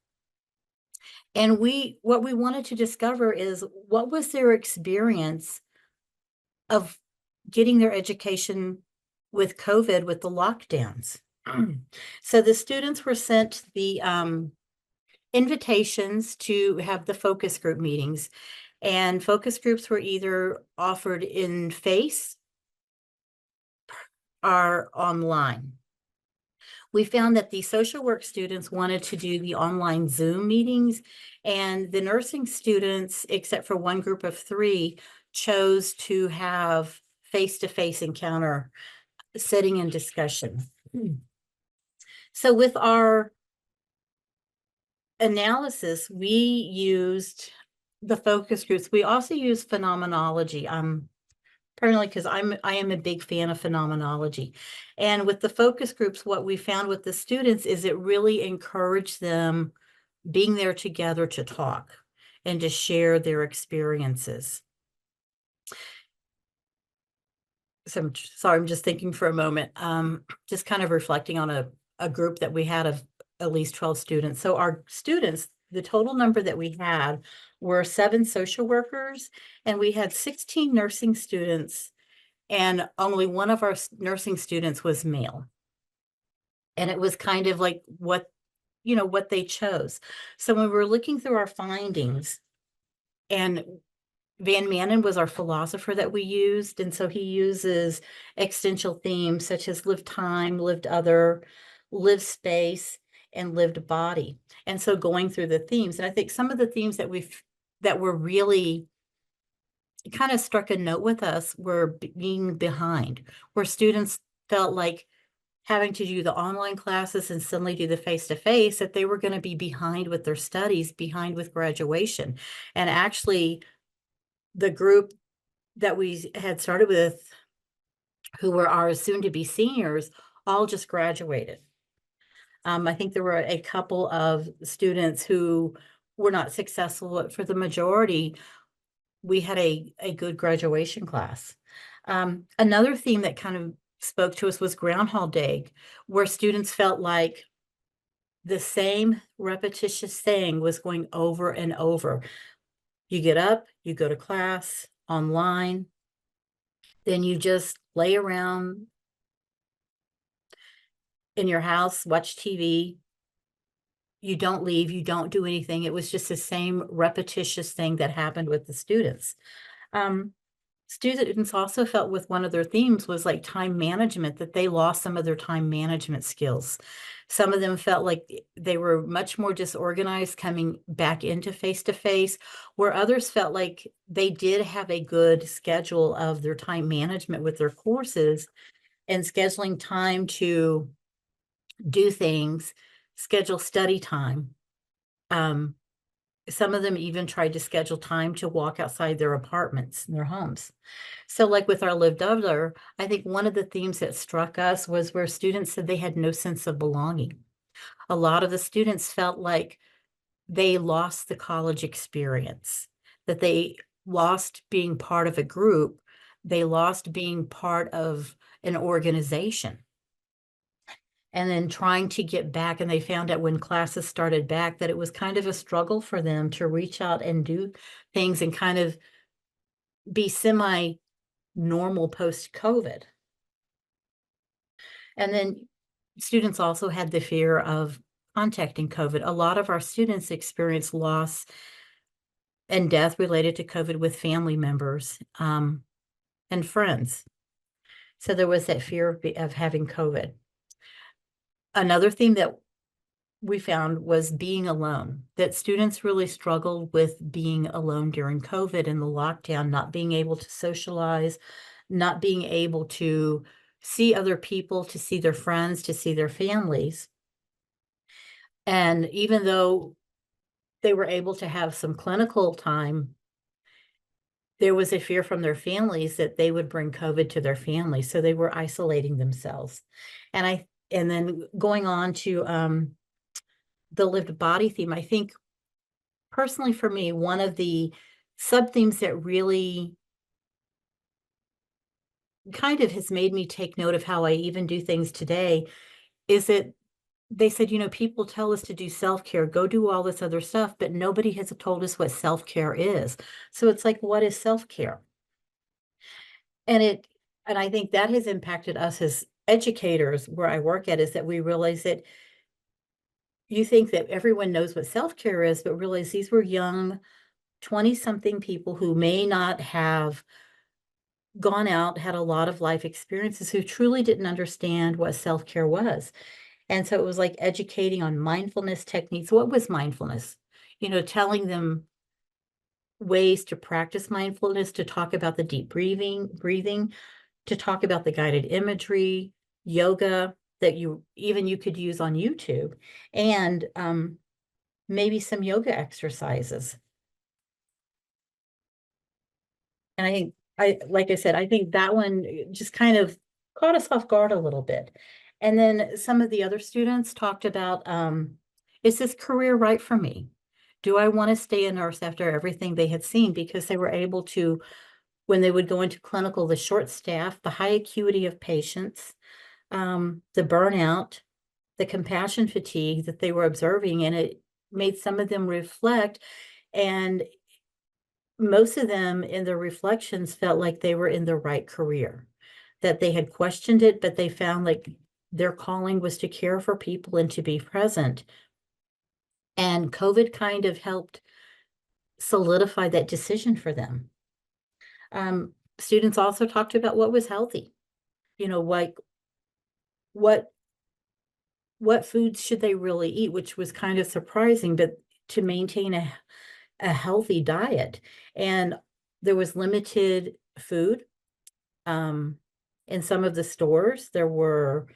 And what we wanted to discover is what was their experience of getting their education with COVID, with the lockdowns. So the students were sent the invitations to have the focus group meetings, and focus groups were either offered in face or online. We found that the social work students wanted to do the online Zoom meetings, and the nursing students, except for one group of 3, chose to have face-to-face encounter, sitting and discussion. So with our analysis, we used the focus groups. We also use phenomenology. Primarily because I am a big fan of phenomenology. And with the focus groups, what we found with the students is it really encouraged them being there together to talk and to share their experiences. So I'm sorry, I'm just thinking for a moment, just kind of reflecting on a group that we had of at least 12 students. So our students, the total number that we had were 7 social workers, and we had 16 nursing students, and only one of our nursing students was male. And it was kind of like what they chose. So when we were looking through our findings, and Van Manen was our philosopher that we used. And so he uses existential themes such as lived time, lived other, lived space, and lived body. And so going through the themes, and I think some of the themes that were really kind of struck a note with us were being behind, where students felt like having to do the online classes and suddenly do the face-to-face, that they were going to be behind with their studies, behind with graduation. And actually, the group that we had started with, who were our soon-to-be seniors, all just graduated. I think there were a couple of students who were not successful, but for the majority, we had a good graduation class. Another theme that kind of spoke to us was Groundhog Day, where students felt like the same repetitious thing was going over and over. You get up, you go to class, online, then you just lay around in your house, watch TV. You don't leave, you don't do anything. It was just the same repetitious thing that happened with the students. Students also felt with one of their themes was like time management, that they lost some of their time management skills. Some of them felt like they were much more disorganized coming back into face-to-face, where others felt like they did have a good schedule of their time management with their courses and scheduling time to do things, schedule study time. Some of them even tried to schedule time to walk outside their apartments and their homes. So like with our lived other, I think one of the themes that struck us was where students said they had no sense of belonging. A lot of the students felt like they lost the college experience, that they lost being part of a group, they lost being part of an organization. And then trying to get back, and they found out when classes started back that it was kind of a struggle for them to reach out and do things and kind of be semi-normal post-COVID. And then students also had the fear of contacting COVID. A lot of our students experienced loss and death related to COVID with family members and friends. So there was that fear of having COVID. Another theme that we found was being alone, that students really struggled with being alone during COVID and the lockdown, not being able to socialize, not being able to see other people, to see their friends, to see their families. And even though they were able to have some clinical time, there was a fear from their families that they would bring COVID to their families. So they were isolating themselves. And then going on to the lived body theme, I think personally for me, one of the sub-themes that really kind of has made me take note of how I even do things today is that they said, people tell us to do self-care, go do all this other stuff, but nobody has told us what self-care is. So it's like, what is self-care? And I think that has impacted us as educators where I work at, is that we realize that you think that everyone knows what self-care is, but realize these were young 20-something people who may not have gone out, had a lot of life experiences, who truly didn't understand what self-care was. And so it was like educating on mindfulness techniques. What was mindfulness? Telling them ways to practice mindfulness, to talk about the deep breathing, to talk about the guided imagery, yoga that you could use on YouTube. And maybe some yoga exercises. And like I said, I think that one just kind of caught us off guard a little bit. And then some of the other students talked about, is this career right for me? Do I want to stay a nurse after everything they had seen? Because they were able to, when they would go into clinical, the short staff, the high acuity of patients, the burnout, the compassion fatigue that they were observing, and it made some of them reflect. And most of them in their reflections felt like they were in the right career, that they had questioned it, but they found like their calling was to care for people and to be present. And COVID kind of helped solidify that decision for them. Students also talked about what was healthy, like what foods should they really eat, which was kind of surprising, but to maintain a healthy diet. And there was limited food. In some of the stores, there were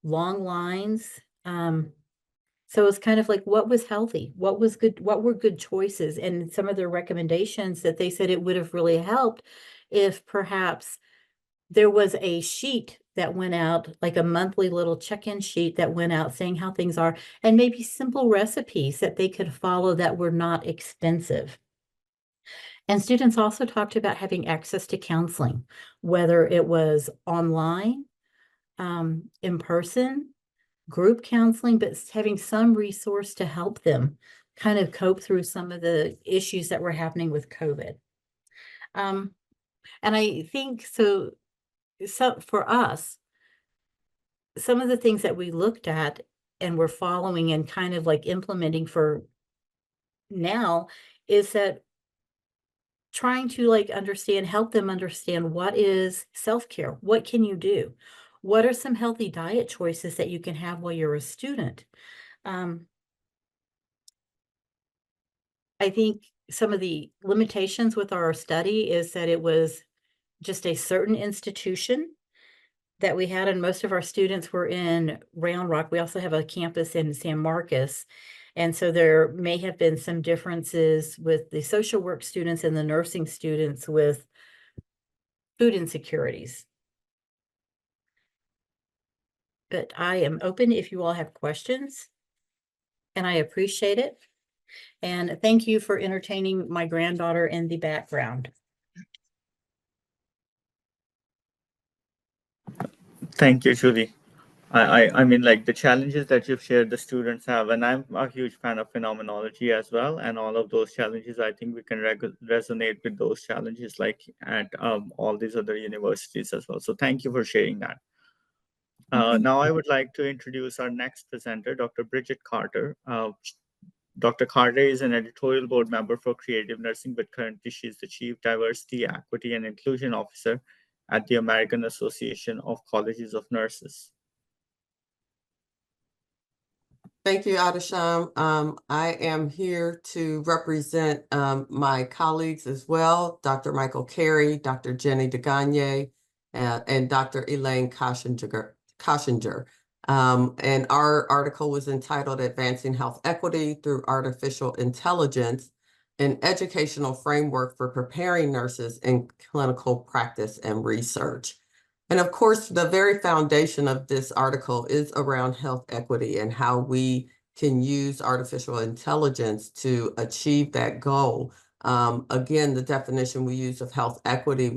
long lines. So it's kind of like what was healthy, what was good, what were good choices. And some of their recommendations that they said it would have really helped if perhaps there was a sheet that went out, like a monthly little check-in sheet that went out saying how things are, and maybe simple recipes that they could follow that were not expensive. And students also talked about having access to counseling, whether it was online, in person, group counseling, but having some resource to help them kind of cope through some of the issues that were happening with COVID. And I think so for us, some of the things that we looked at and we're following and kind of like implementing for now is that trying to like help them understand what is self-care, what can you do? What are some healthy diet choices that you can have while you're a student? I think some of the limitations with our study is that it was just a certain institution that we had, and most of our students were in Round Rock. We also have a campus in San Marcos. And so there may have been some differences with the social work students and the nursing students with food insecurities. But I am open if you all have questions, and I appreciate it. And thank you for entertaining my granddaughter in the background. Thank you, Julie. I mean, like the challenges that you've shared, the students have, and I'm a huge fan of phenomenology as well. And all of those challenges, I think we can resonate with those challenges like at all these other universities as well. So thank you for sharing that. Now I would like to introduce our next presenter, Dr. Bridget Carter. Dr. Carter is an editorial board member for Creative Nursing, but currently she's the Chief Diversity, Equity, and Inclusion Officer at the American Association of Colleges of Nurses. Thank you, Adisham. I am here to represent my colleagues as well, Dr. Michael Carey, Dr. Jenny DeGagne, and Dr. Elaine Koshinger. And our article was entitled Advancing Health Equity Through Artificial Intelligence, an Educational Framework for Preparing Nurses in Clinical Practice and Research. And of course, the very foundation of this article is around health equity and how we can use artificial intelligence to achieve that goal. Again, the definition we use of health equity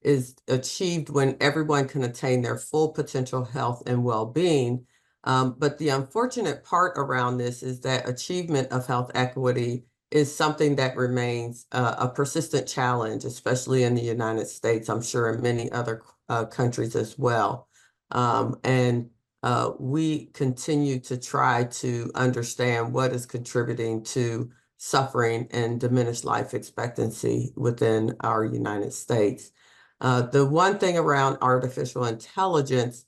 is achieved when everyone can attain their full potential health and well-being. But the unfortunate part around this is that achievement of health equity is something that remains a persistent challenge, especially in the United States, I'm sure in many other countries as well. We continue to try to understand what is contributing to suffering and diminished life expectancy within our United States. The one thing around artificial intelligence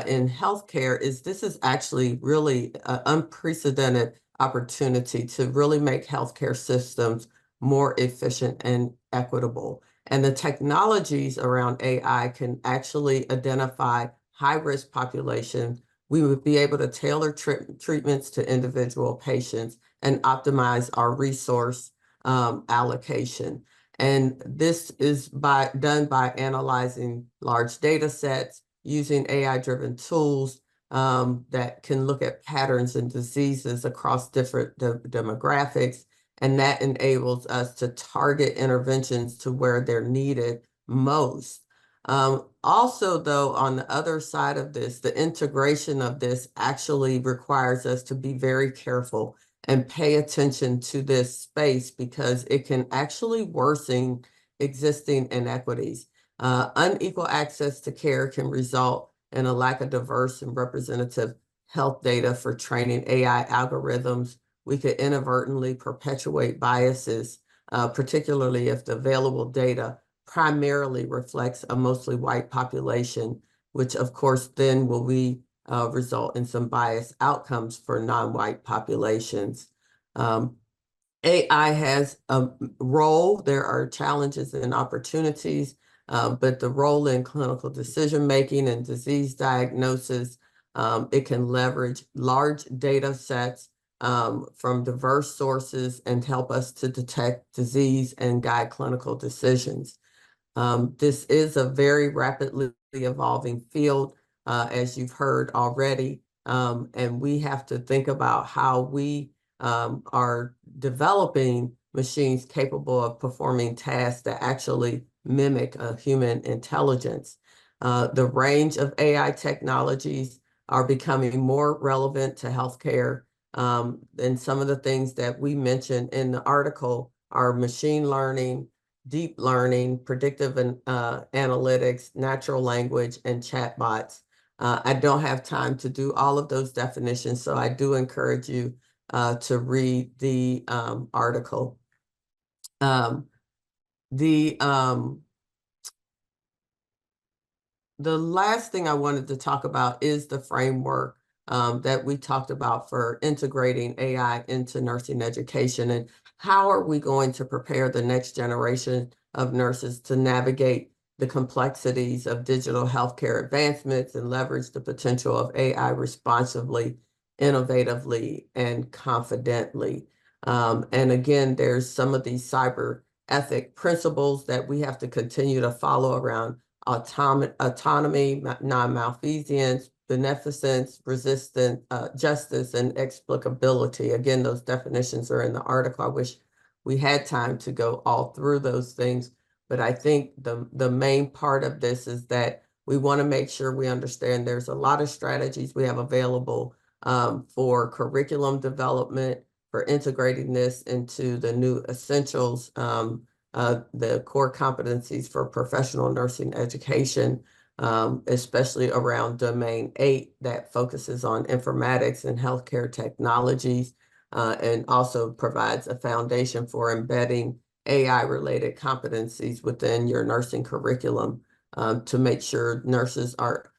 in healthcare is this is actually really an unprecedented opportunity to really make healthcare systems more efficient and equitable. And the technologies around AI can actually identify high-risk populations. We would be able to tailor treatments to individual patients and optimize our resource allocation. And this is done by analyzing large data sets, using AI-driven tools that can look at patterns and diseases across different demographics. And that enables us to target interventions to where they're needed most. Also, though, on the other side of this, the integration of this actually requires us to be very careful and pay attention to this space because it can actually worsen existing inequities. Unequal access to care can result in a lack of diverse and representative health data for training AI algorithms. We could inadvertently perpetuate biases, particularly if the available data primarily reflects a mostly white population, which of course then will result in some biased outcomes for non-white populations. AI has a role. There are challenges and opportunities, but the role in clinical decision-making and disease diagnosis, it can leverage large data sets from diverse sources and help us to detect disease and guide clinical decisions. This is a very rapidly evolving field, as you've heard already, and we have to think about how we are developing machines capable of performing tasks that actually mimic human intelligence. The range of AI technologies are becoming more relevant to healthcare, and some of the things that we mentioned in the article are machine learning, deep learning, predictive analytics, natural language, and chatbots. I don't have time to do all of those definitions, so I do encourage you to read the article. The last thing I wanted to talk about is the framework that we talked about for integrating AI into nursing education, and how are we going to prepare the next generation of nurses to navigate the complexities of digital healthcare advancements and leverage the potential of AI responsibly, innovatively, and confidently. And again, there's some of these cyber ethic principles that we have to continue to follow around autonomy, non-malfeasance, beneficence, resistant justice, and explicability. Again, those definitions are in the article. I wish we had time to go all through those things, but I think the main part of this is that we want to make sure we understand there's a lot of strategies we have available for curriculum development, for integrating this into the new essentials, the core competencies for professional nursing education, especially around Domain 8 that focuses on informatics and healthcare technologies, and also provides a foundation for embedding AI-related competencies within your nursing curriculum to make sure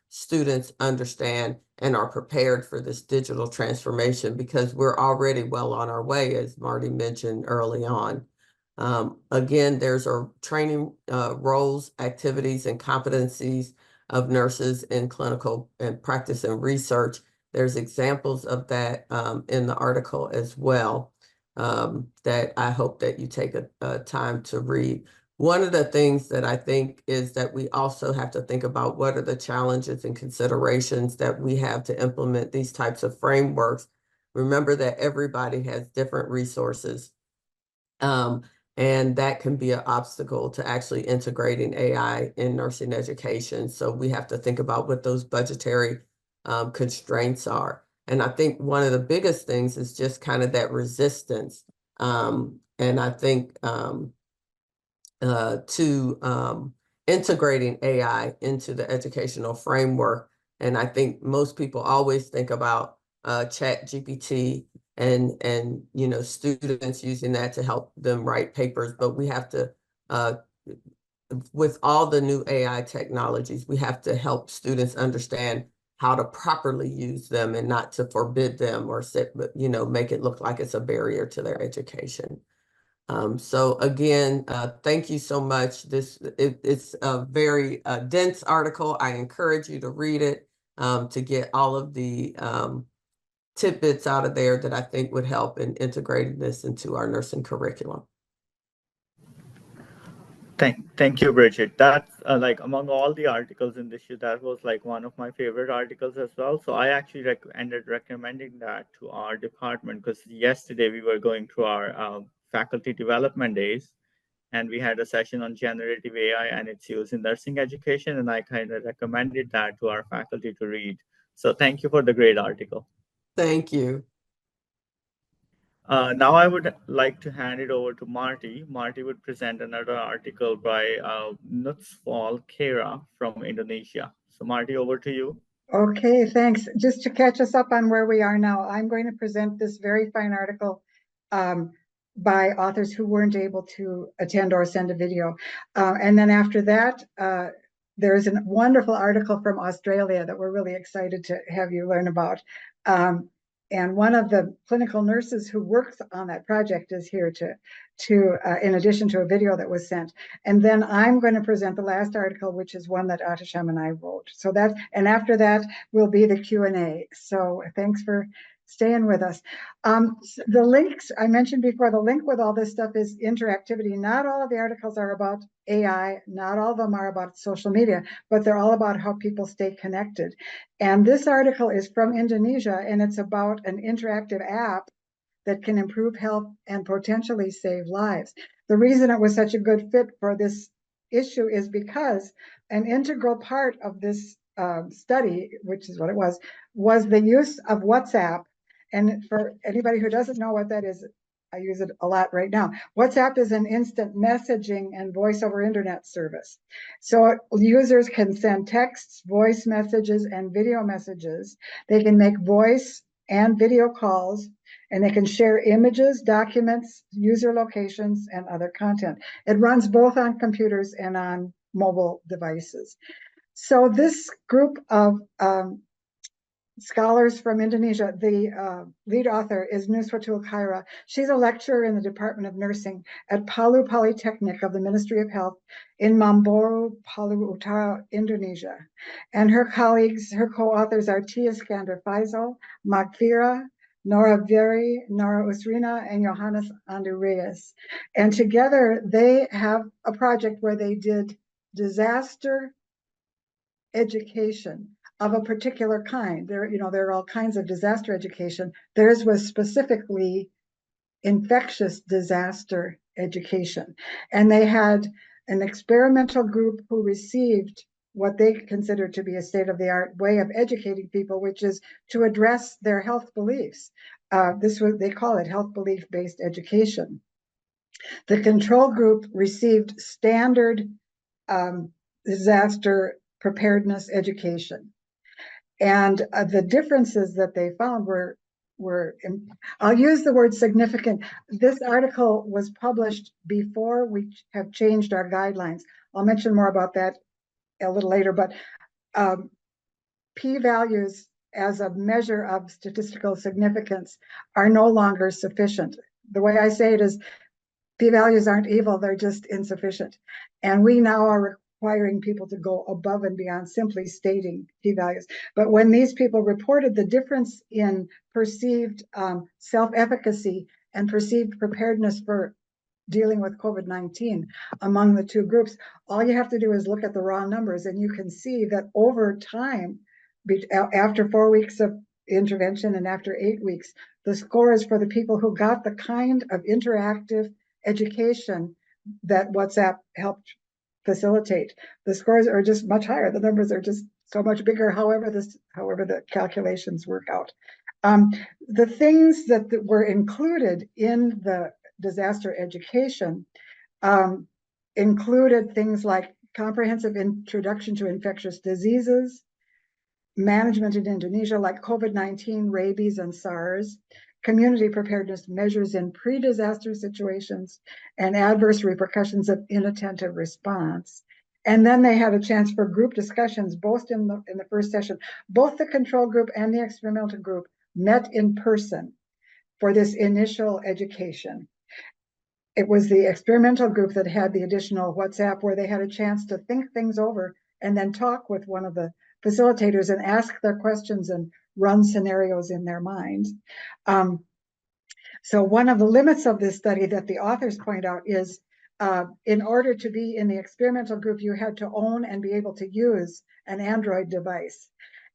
students understand and are prepared for this digital transformation, because we're already well on our way, as Marty mentioned early on. Again, there's our training roles, activities, and competencies of nurses in clinical and practice and research. There's examples of that in the article as well that I hope that you take a time to read. One of the things that I think is that we also have to think about what are the challenges and considerations that we have to implement these types of frameworks. Remember that everybody has different resources. And that can be an obstacle to actually integrating AI in nursing education. So we have to think about what those budgetary constraints are. And I think one of the biggest things is just kind of that resistance. And I think to integrating AI into the educational framework. And I think most people always think about ChatGPT and students using that to help them write papers, but we have to with all the new AI technologies, we have to help students understand how to properly use them and not to forbid them or make it look like it's a barrier to their education. So again, thank you so much. It's a very dense article. I encourage you to read it to get all of the tidbits out of there that I think would help in integrating this into our nursing curriculum. Thank you, Bridget. That's like among all the articles in this issue, that was like one of my favorite articles as well. So I actually ended recommending that to our department, because yesterday we were going through our faculty development days, and we had a session on generative AI and its use in nursing education, and I kind of recommended that to our faculty to read. So thank you for the great article. Thank you. Now I would like to hand it over to Marty. Marty would present another article by Nutsfal Kera from Indonesia. So Marty, over to you. Okay, thanks. Just to catch us up on where we are now, I'm going to present this very fine article by authors who weren't able to attend or send a video. And then after that, there is a wonderful article from Australia that we're really excited to have you learn about. And one of the clinical nurses who works on that project is here to in addition to a video that was sent. And then I'm going to present the last article, which is one that Atasham and I wrote. So that, and after that will be the Q&A. So thanks for staying with us. The links I mentioned before, the link with all this stuff is interactivity. Not all of the articles are about AI, not all of them are about social media, but they're all about how people stay connected. And this article is from Indonesia, and it's about an interactive app that can improve health and potentially save lives. The reason it was such a good fit for this issue is because an integral part of this study, which is what it was the use of WhatsApp. And for anybody who doesn't know what that is, I use it a lot right now. WhatsApp is an instant messaging and voice over internet service. So users can send texts, voice messages, and video messages. They can make voice and video calls, and they can share images, documents, user locations, and other content. It runs both on computers and on mobile devices. So this group of scholars from Indonesia, the lead author is Nuswatul Khaira. She's a lecturer in the Department of Nursing at Palu Polytechnic of the Ministry of Health in Mamboru, Palu Utara, Indonesia. And her colleagues, her co-authors are Tia Skander Faisal, Magfira, Nora Veri, Nora Usrina, and Johannes Andreas. And together they have a project where they did disaster education of a particular kind. There are all kinds of disaster education. Theirs was specifically infectious disaster education. And they had an experimental group who received what they consider to be a state-of-the-art way of educating people, which is to address their health beliefs. They call it health belief-based education. The control group received standard disaster preparedness education. And the differences that they found were, I'll use the word significant. This article was published before we have changed our guidelines. I'll mention more about that a little later, but p-values as a measure of statistical significance are no longer sufficient. The way I say it is, p-values aren't evil, they're just insufficient. And we now are requiring people to go above and beyond simply stating p-values. But when these people reported the difference in perceived self-efficacy and perceived preparedness for dealing with COVID-19 among the two groups, all you have to do is look at the raw numbers, and you can see that over time, after 4 weeks of intervention and after 8 weeks, the scores for the people who got the kind of interactive education that WhatsApp helped facilitate, the scores are just much higher. The numbers are just so much bigger, however the calculations work out. The things that were included in the disaster education included things like comprehensive introduction to infectious diseases, management in Indonesia like COVID-19, rabies, and SARS, community preparedness measures in pre-disaster situations, and adverse repercussions of inattentive response. And then they had a chance for group discussions, both in the first session. Both the control group and the experimental group met in person for this initial education. It was the experimental group that had the additional WhatsApp, where they had a chance to think things over and then talk with one of the facilitators and ask their questions and run scenarios in their minds. So one of the limits of this study that the authors point out is in order to be in the experimental group, you had to own and be able to use an Android device.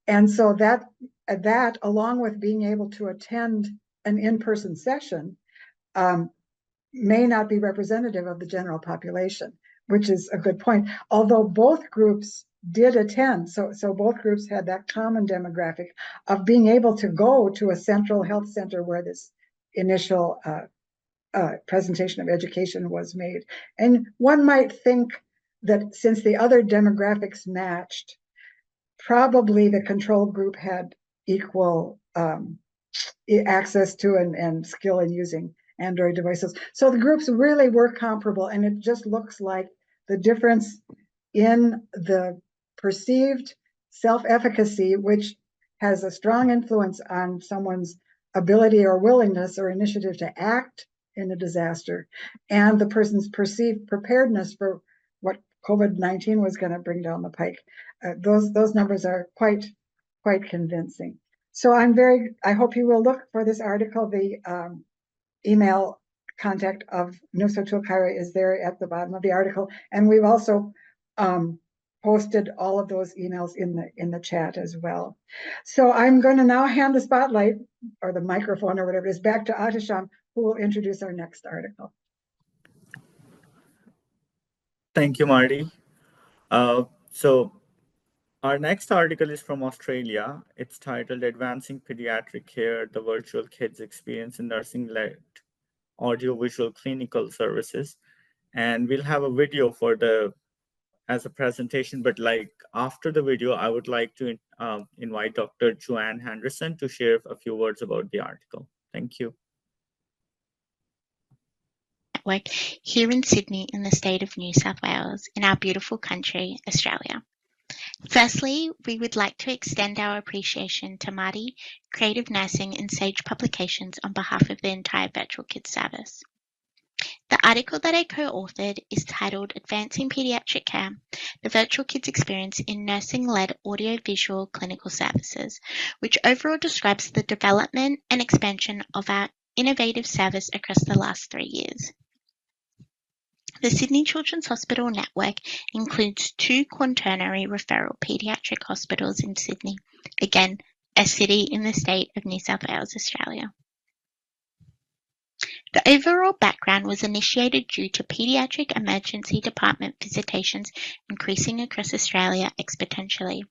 And so that along with being able to attend an in-person session, may not be representative of the general population, which is a good point. Although both groups did attend, so both groups had that common demographic of being able to go to a central health center where this initial presentation of education was made. And one might think that since the other demographics matched, probably the control group had equal access to and skill in using Android devices. So the groups really were comparable, and it just looks like the difference in the perceived self-efficacy, which has a strong influence on someone's ability or willingness or initiative to act in a disaster, and the person's perceived preparedness for what COVID-19 was going to bring down the pike. Those numbers are quite convincing. So I hope you will look for this article. The email contact of Nusratul Khaira is there at the bottom of the article. And we've also posted all of those emails in the chat as well. So I'm going to now hand the spotlight or the microphone or whatever it is back to Atisham, who will introduce our next article. Thank you, Marty. So our next article is from Australia. It's titled Advancing Pediatric Care, the Virtual Kids Experience in Nursing-Led Audiovisual Clinical Services. And we'll have a video for as a presentation, but like after the video, I would like to invite Dr. Joanne Henderson to share a few words about the article. Thank you. Network here in Sydney in the state of New South Wales in our beautiful country, Australia. Firstly, we would like to extend our appreciation to Marty, Creative Nursing and Sage Publications on behalf of the entire Virtual Kids service. The article that I co-authored is titled Advancing Pediatric Care, the Virtual Kids Experience in Nursing-Led Audiovisual Clinical Services, which overall describes the development and expansion of our innovative service across the last 3 years. The Sydney Children's Hospital network includes 2 quaternary referral paediatric hospitals in Sydney, again, a city in the state of New South Wales, Australia. The overall background was initiated due to paediatric emergency department visitations increasing across Australia exponentially,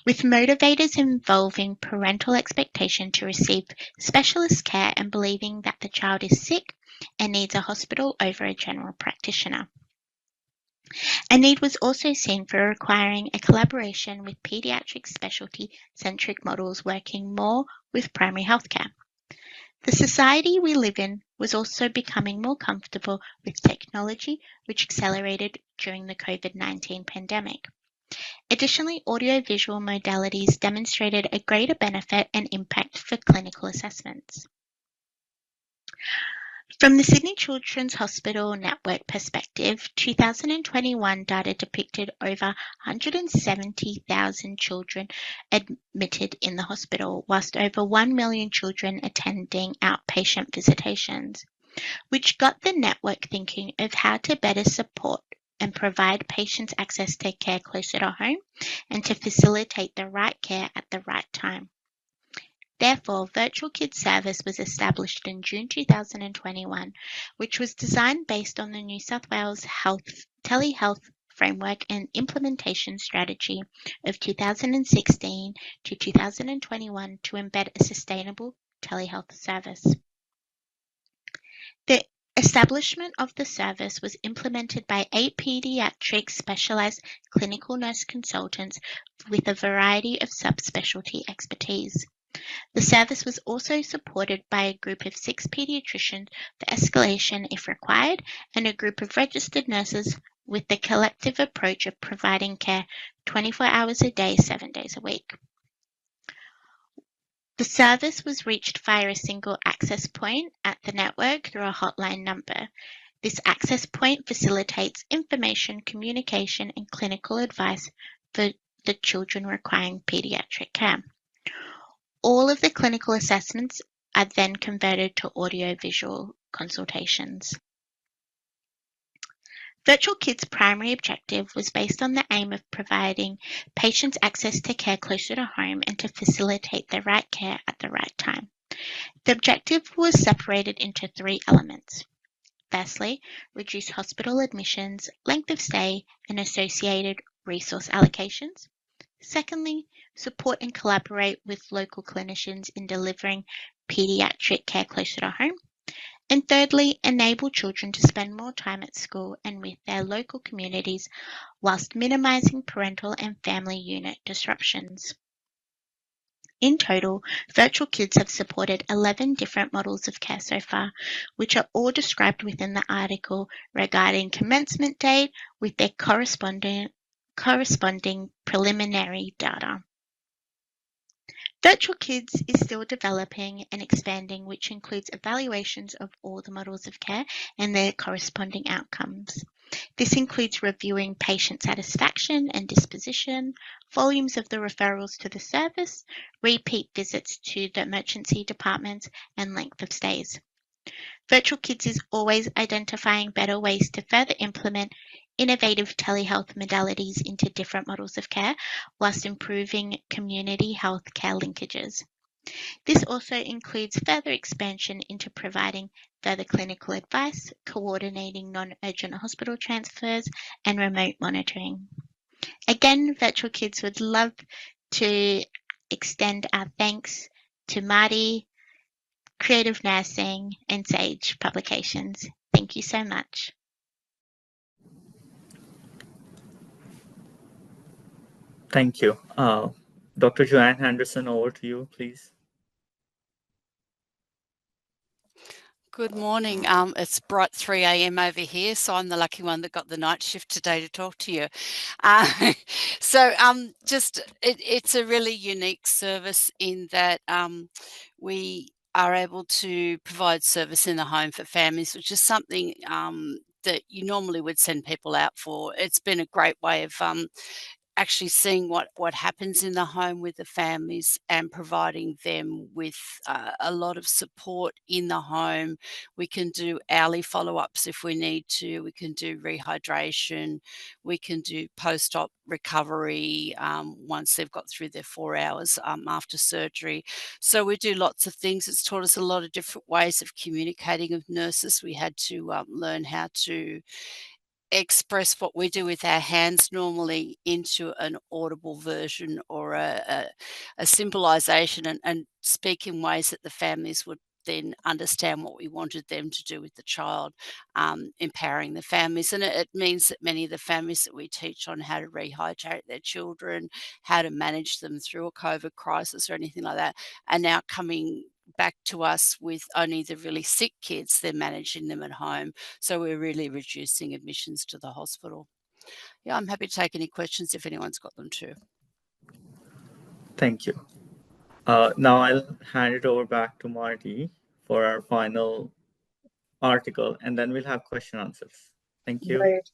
with motivators involving parental expectation to receive specialist care and believing that the child is sick and needs a hospital over a general practitioner. A need was also seen for requiring a collaboration with paediatric specialty-centric models working more with primary healthcare. The society we live in was also becoming more comfortable with technology, which accelerated during the COVID-19 pandemic. Additionally, audiovisual modalities demonstrated a greater benefit and impact for clinical assessments. From the Sydney Children's Hospital network perspective, 2021 data depicted over 170,000 children admitted in the hospital, whilst over 1 million children attending outpatient visitations, which got the network thinking of how to better support and provide patients access to care closer to home and to facilitate the right care at the right time. Therefore, Virtual Kids Service was established in June 2021, which was designed based on the New South Wales Telehealth Framework and Implementation Strategy of 2016 to 2021 to embed a sustainable telehealth service. The establishment of the service was implemented by 8 paediatric specialized clinical nurse consultants with a variety of subspecialty expertise. The service was also supported by a group of 6 paediatricians for escalation if required, and a group of registered nurses with the collective approach of providing care 24 hours a day, 7 days a week. The service was reached via a single access point at the network through a hotline number. This access point facilitates information, communication, and clinical advice for the children requiring paediatric care. All of the clinical assessments are then converted to audiovisual consultations. virtualKIDS' primary objective was based on the aim of providing patients access to care closer to home and to facilitate the right care at the right time. The objective was separated into 3 elements. Firstly, reduce hospital admissions, length of stay, and associated resource allocations. Secondly, support and collaborate with local clinicians in delivering pediatric care closer to home. And thirdly, enable children to spend more time at school and with their local communities whilst minimising parental and family unit disruptions. In total, virtualKIDS have supported 11 different models of care so far, which are all described within the article regarding commencement date with their corresponding preliminary data. virtualKIDS is still developing and expanding, which includes evaluations of all the models of care and their corresponding outcomes. This includes reviewing patient satisfaction and disposition, volumes of the referrals to the service, repeat visits to the emergency departments, and length of stays. virtualKIDS is always identifying better ways to further implement innovative telehealth modalities into different models of care, whilst improving community health care linkages. This also includes further expansion into providing further clinical advice, coordinating non-urgent hospital transfers, and remote monitoring. Again, virtualKIDS would love to extend our thanks to Marty, Creative Nursing, and Sage Publications. Thank you so much. Thank you. Dr. Joanne Henderson, over to you, please. Good morning. It's bright 3 a.m. over here, so I'm the lucky one that got the night shift today to talk to you. It's a really unique service in that we are able to provide service in the home for families, which is something that you normally would send people out for. It's been a great way of actually seeing what happens in the home with the families and providing them with a lot of support in the home. We can do hourly follow-ups if we need to. We can do rehydration. We can do post-op recovery once they've got through their 4 hours after surgery. So we do lots of things. It's taught us a lot of different ways of communicating with nurses. We had to learn how to express what we do with our hands normally into an audible version or a symbolization and speak in ways that the families would then understand what we wanted them to do with the child, empowering the families. And it means that many of the families that we teach on how to rehydrate their children, how to manage them through a COVID crisis or anything like that, are now coming back to us with only the really sick kids. They're managing them at home. So we're really reducing admissions to the hospital. Yeah, I'm happy to take any questions if anyone's got them too. Thank you. Now I'll hand it over back to Marty for our final article, and then we'll have question answers. Thank you. Right.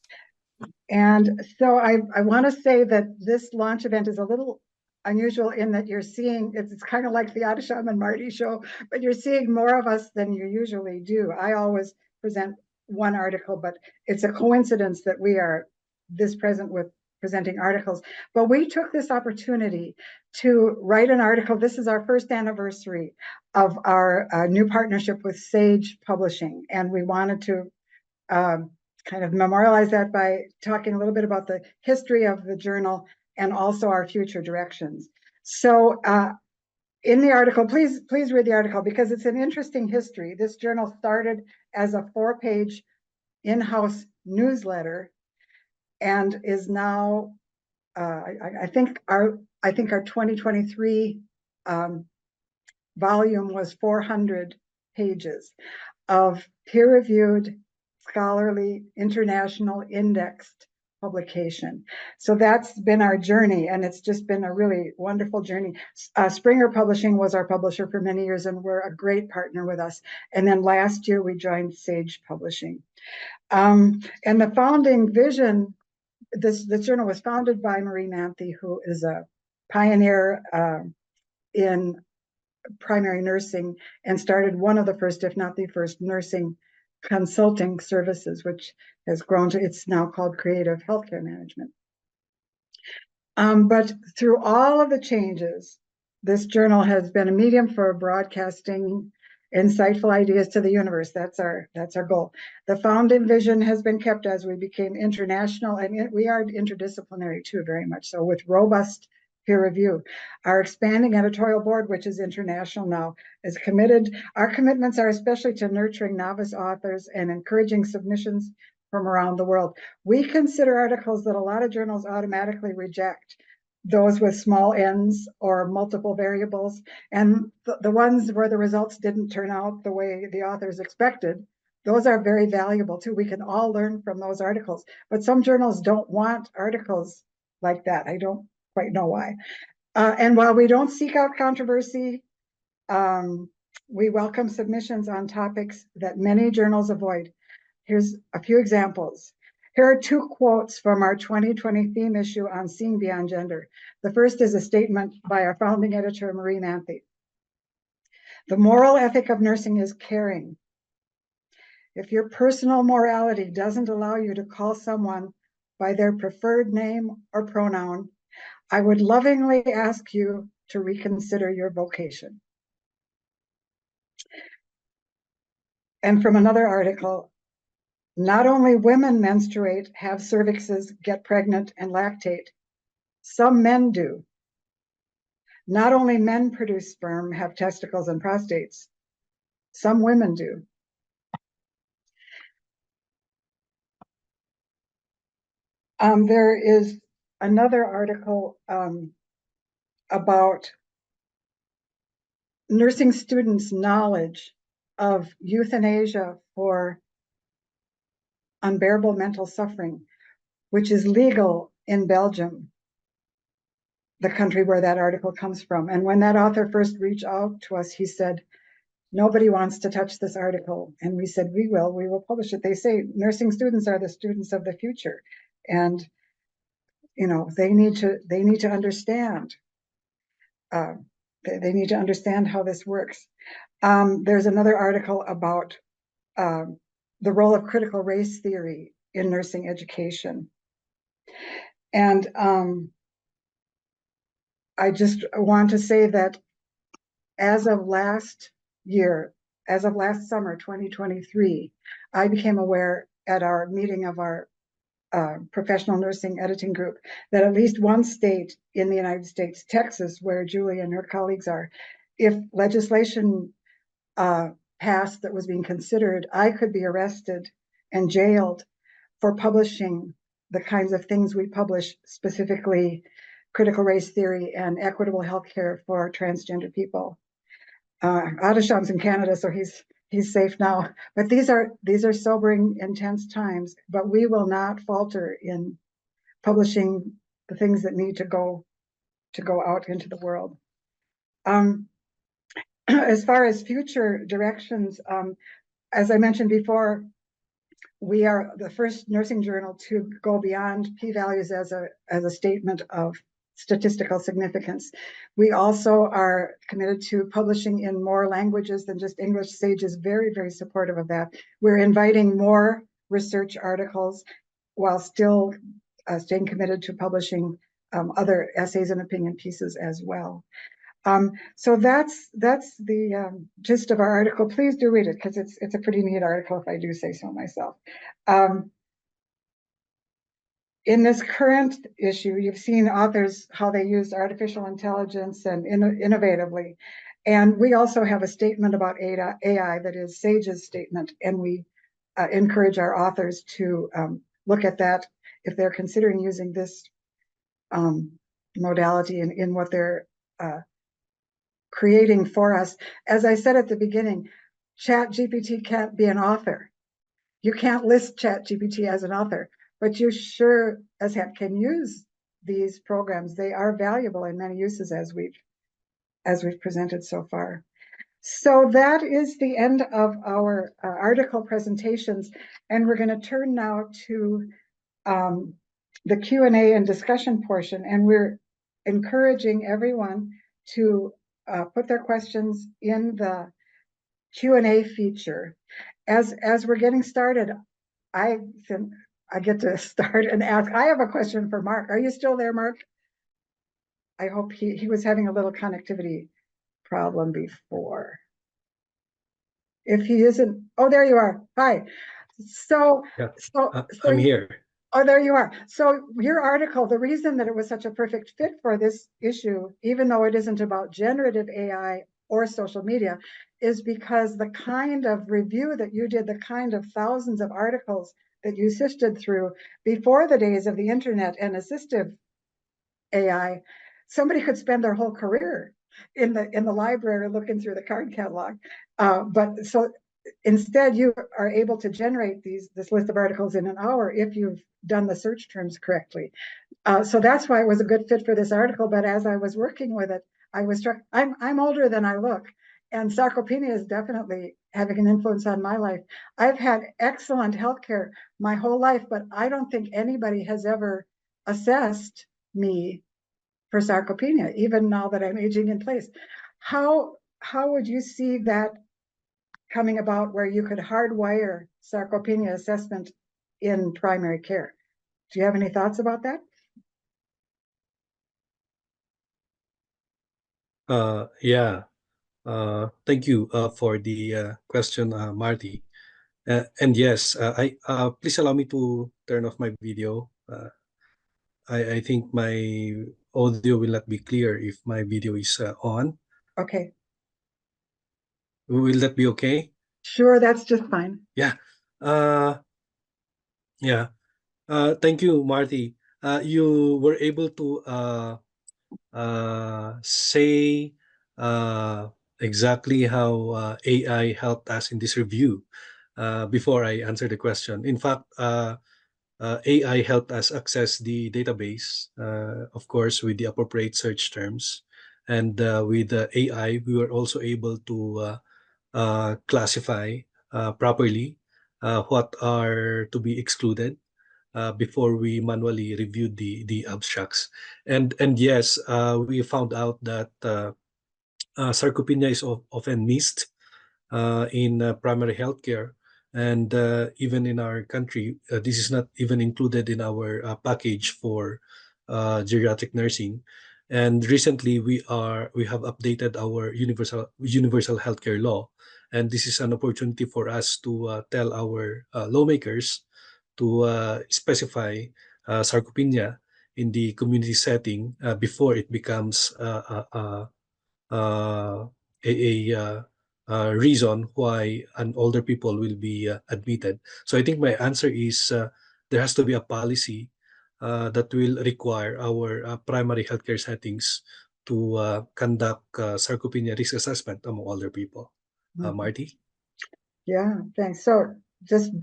And so I want to say that this launch event is a little unusual in that you're seeing, it's kind of like the Adisham and Marty show, but you're seeing more of us than you usually do. I always present one article, but it's a coincidence that we are this present with presenting articles. But we took this opportunity to write an article. This is our first anniversary of our new partnership with Sage Publishing, and we wanted to kind of memorialize that by talking a little bit about the history of the journal and also our future directions. So in the article, please read the article because it's an interesting history. This journal started as a 4-page in-house newsletter and is now, I think our 2023 volume was 400 pages of peer-reviewed, scholarly, international indexed publication. So that's been our journey, and it's just been a really wonderful journey. Springer Publishing was our publisher for many years and were a great partner with us. And then last year we joined Sage Publishing. And the founding vision, this journal was founded by Marie Manthe, who is a pioneer in primary nursing and started one of the first, if not the first, nursing consulting services, which has grown to, it's now called Creative Healthcare Management. But through all of the changes, this journal has been a medium for broadcasting insightful ideas to the universe. That's our goal. The founding vision has been kept as we became international, and we are interdisciplinary too, very much so, with robust peer review. Our expanding editorial board, which is international now, is committed. Our commitments are especially to nurturing novice authors and encouraging submissions from around the world. We consider articles that a lot of journals automatically reject, those with small n's or multiple variables, and the ones where the results didn't turn out the way the authors expected, those are very valuable too. We can all learn from those articles, but some journals don't want articles like that. I don't quite know why. And while we don't seek out controversy, we welcome submissions on topics that many journals avoid. Here's a few examples. Here are two quotes from our 2020 theme issue on Seeing Beyond Gender. The first is a statement by our founding editor, Marie Manthe. The moral ethic of nursing is caring. If your personal morality doesn't allow you to call someone by their preferred name or pronoun, I would lovingly ask you to reconsider your vocation. And from another article, not only women menstruate, have cervixes, get pregnant, and lactate, some men do. Not only men produce sperm, have testicles and prostates, some women do. There is another article about nursing students' knowledge of euthanasia for unbearable mental suffering, which is legal in Belgium, the country where that article comes from. And when that author first reached out to us, he said, nobody wants to touch this article. And we said, we will publish it. They say nursing students are the students of the future. And, you know, they need to understand. They need to understand how this works. There's another article about the role of critical race theory in nursing education. And I just want to say that as of last year, as of last summer, 2023, I became aware at our meeting of our professional nursing editing group that at least one state in the United States, Texas, where Julie and her colleagues are, if legislation passed that was being considered, I could be arrested and jailed for publishing the kinds of things we publish, specifically critical race theory and equitable healthcare for transgender people. Adesham's in Canada, so he's safe now. But these are sobering, intense times. But we will not falter in publishing the things that need to go out into the world. As far as future directions, as I mentioned before, we are the first nursing journal to go beyond p-values as a statement of statistical significance. We also are committed to publishing in more languages than just English. SAGE is very, very supportive of that. We're inviting more research articles while still staying committed to publishing other essays and opinion pieces as well. So that's the gist of our article. Please do read it, because it's a pretty neat article, if I do say so myself. In this current issue, you've seen authors, how they used artificial intelligence and innovatively. And we also have a statement about AI that is SAGE's statement. And we encourage our authors to look at that if they're considering using this modality in what they're creating for us. As I said at the beginning, ChatGPT can't be an author. You can't list ChatGPT as an author, but you sure as heck can use these programs. They are valuable in many uses, as we've presented so far. So that is the end of our article presentations, and we're going to turn now to the Q&A and discussion portion, and we're encouraging everyone to put their questions in the Q&A feature. As we're getting started, I get to start and ask. I have a question for Mark. Are you still there, Mark? I hope he was having a little connectivity problem before. If he isn't, oh, there you are. Hi. So, Yeah, so I'm here. Oh, there you are. So your article, the reason that it was such a perfect fit for this issue, even though it isn't about generative AI or social media, is because the kind of review that you did, the kind of thousands of articles that you sifted through before the days of the internet and assistive AI, somebody could spend their whole career in the library looking through the card catalog. But so instead, you are able to generate this list of articles in an hour if you've done the search terms correctly. So that's why it was a good fit for this article. But as I was working with it, I was struck. I'm older than I look, and sarcopenia is definitely having an influence on my life. I've had excellent healthcare my whole life, but I don't think anybody has ever assessed me for sarcopenia, even now that I'm aging in place. How would you see that coming about where you could hardwire sarcopenia assessment in primary care? Do you have any thoughts about that? Yeah. Thank you for the question, Marty. And yes, please allow me to turn off my video. I think my audio will not be clear if my video is on. Okay. Will that be okay? Sure, that's just fine. Yeah. Yeah. Thank you, Marty. You were able to say exactly how AI helped us in this review before I answer the question. In fact, AI helped us access the database, of course, with the appropriate search terms. And with AI, we were also able to classify properly what are to be excluded before we manually reviewed the abstracts. And yes, we found out that sarcopenia is often missed in primary healthcare. And even in our country, this is not even included in our package for geriatric nursing. And recently, we have updated our universal healthcare law, and this is an opportunity for us to tell our lawmakers to specify sarcopenia in the community setting before it becomes a reason why an older people will be admitted. So I think my answer is there has to be a policy that will require our primary healthcare settings to conduct sarcopenia risk assessment among older people. Marty? Yeah, thanks. So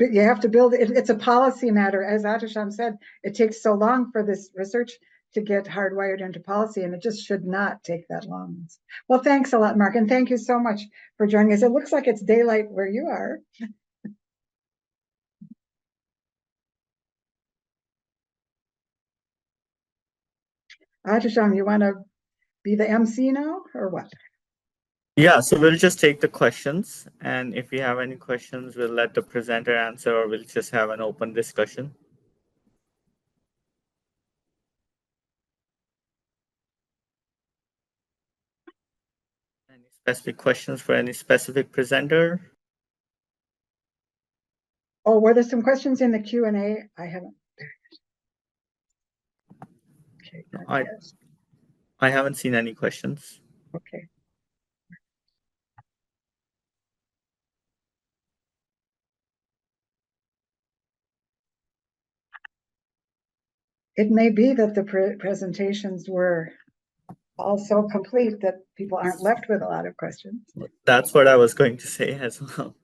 you have to build it. It's a policy matter. As Atisham said, it takes so long for this research to get hardwired into policy, and it just should not take that long. Well, thanks a lot, Mark, and thank you so much for joining us. It looks like it's daylight where you are. Atisham, you want to be the MC now, or what? Yeah, so we'll just take the questions, and if we have any questions, we'll let the presenter answer, or we'll just have an open discussion. Any specific questions for any specific presenter? Oh, were there some questions in the Q&A? I haven't. Okay, I haven't seen any questions. Okay. It may be that the presentations were all so complete that people aren't left with a lot of questions. That's what I was going to say as well.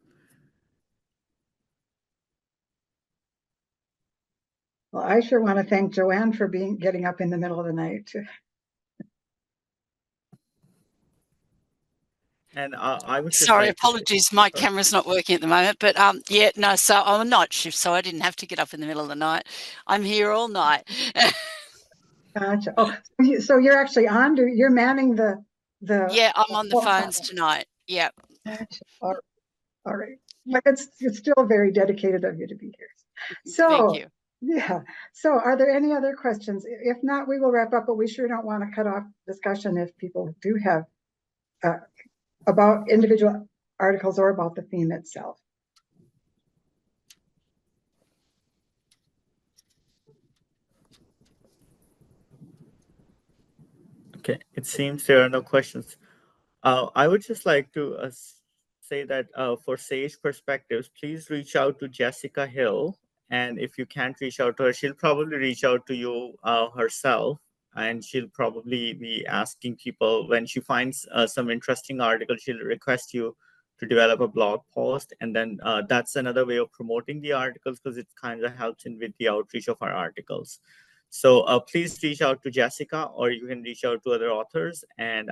Well, I sure want to thank Joanne for getting up in the middle of the night. And I was just Sorry, like apologies. My camera's not working at the moment, but yeah, no. So I'm a night shift, so I didn't have to get up in the middle of the night. I'm here all night. Gotcha. Oh, so you're actually you're manning the Yeah, I'm on the phones tonight. Yeah. All right. But it's still very dedicated of you to be here. Thank So, you. yeah. So are there any other questions? If not, we will wrap up, but we sure don't want to cut off discussion if people do have about individual articles or about the theme itself. Okay, it seems there are no questions. I would just like to say that for SAGE Perspectives, please reach out to Jessica Hill. And if you can't reach out to her, she'll probably reach out to you herself. And she'll probably be asking people when she finds some interesting article, she'll request you to develop a blog post. And then that's another way of promoting the articles because it kind of helps in with the outreach of our articles. So please reach out to Jessica, or you can reach out to other authors. And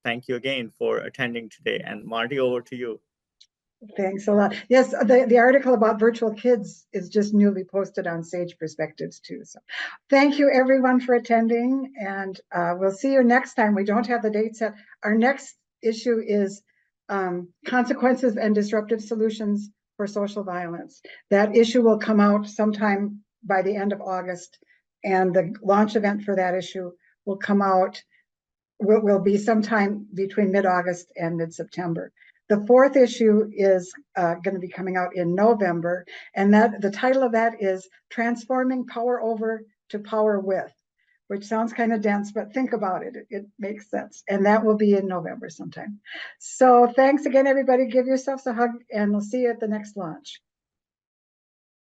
thank you again for attending today. And Marty, over to you. Thanks a lot. Yes, the article about virtualKIDS is just newly posted on SAGE Perspectives too. So thank you everyone for attending, and we'll see you next time. We don't have the date set. Our next issue is consequences and disruptive solutions for social violence. That issue will come out sometime by the end of August, and the launch event for that issue will come out, will be sometime between mid-August and mid-September. The fourth issue is going to be coming out in November, and that the title of that is Transforming Power Over to Power With, which sounds kind of dense, but think about it. It makes sense. And that will be in November sometime. So thanks again, everybody. Give yourselves a hug, and we'll see you at the next launch.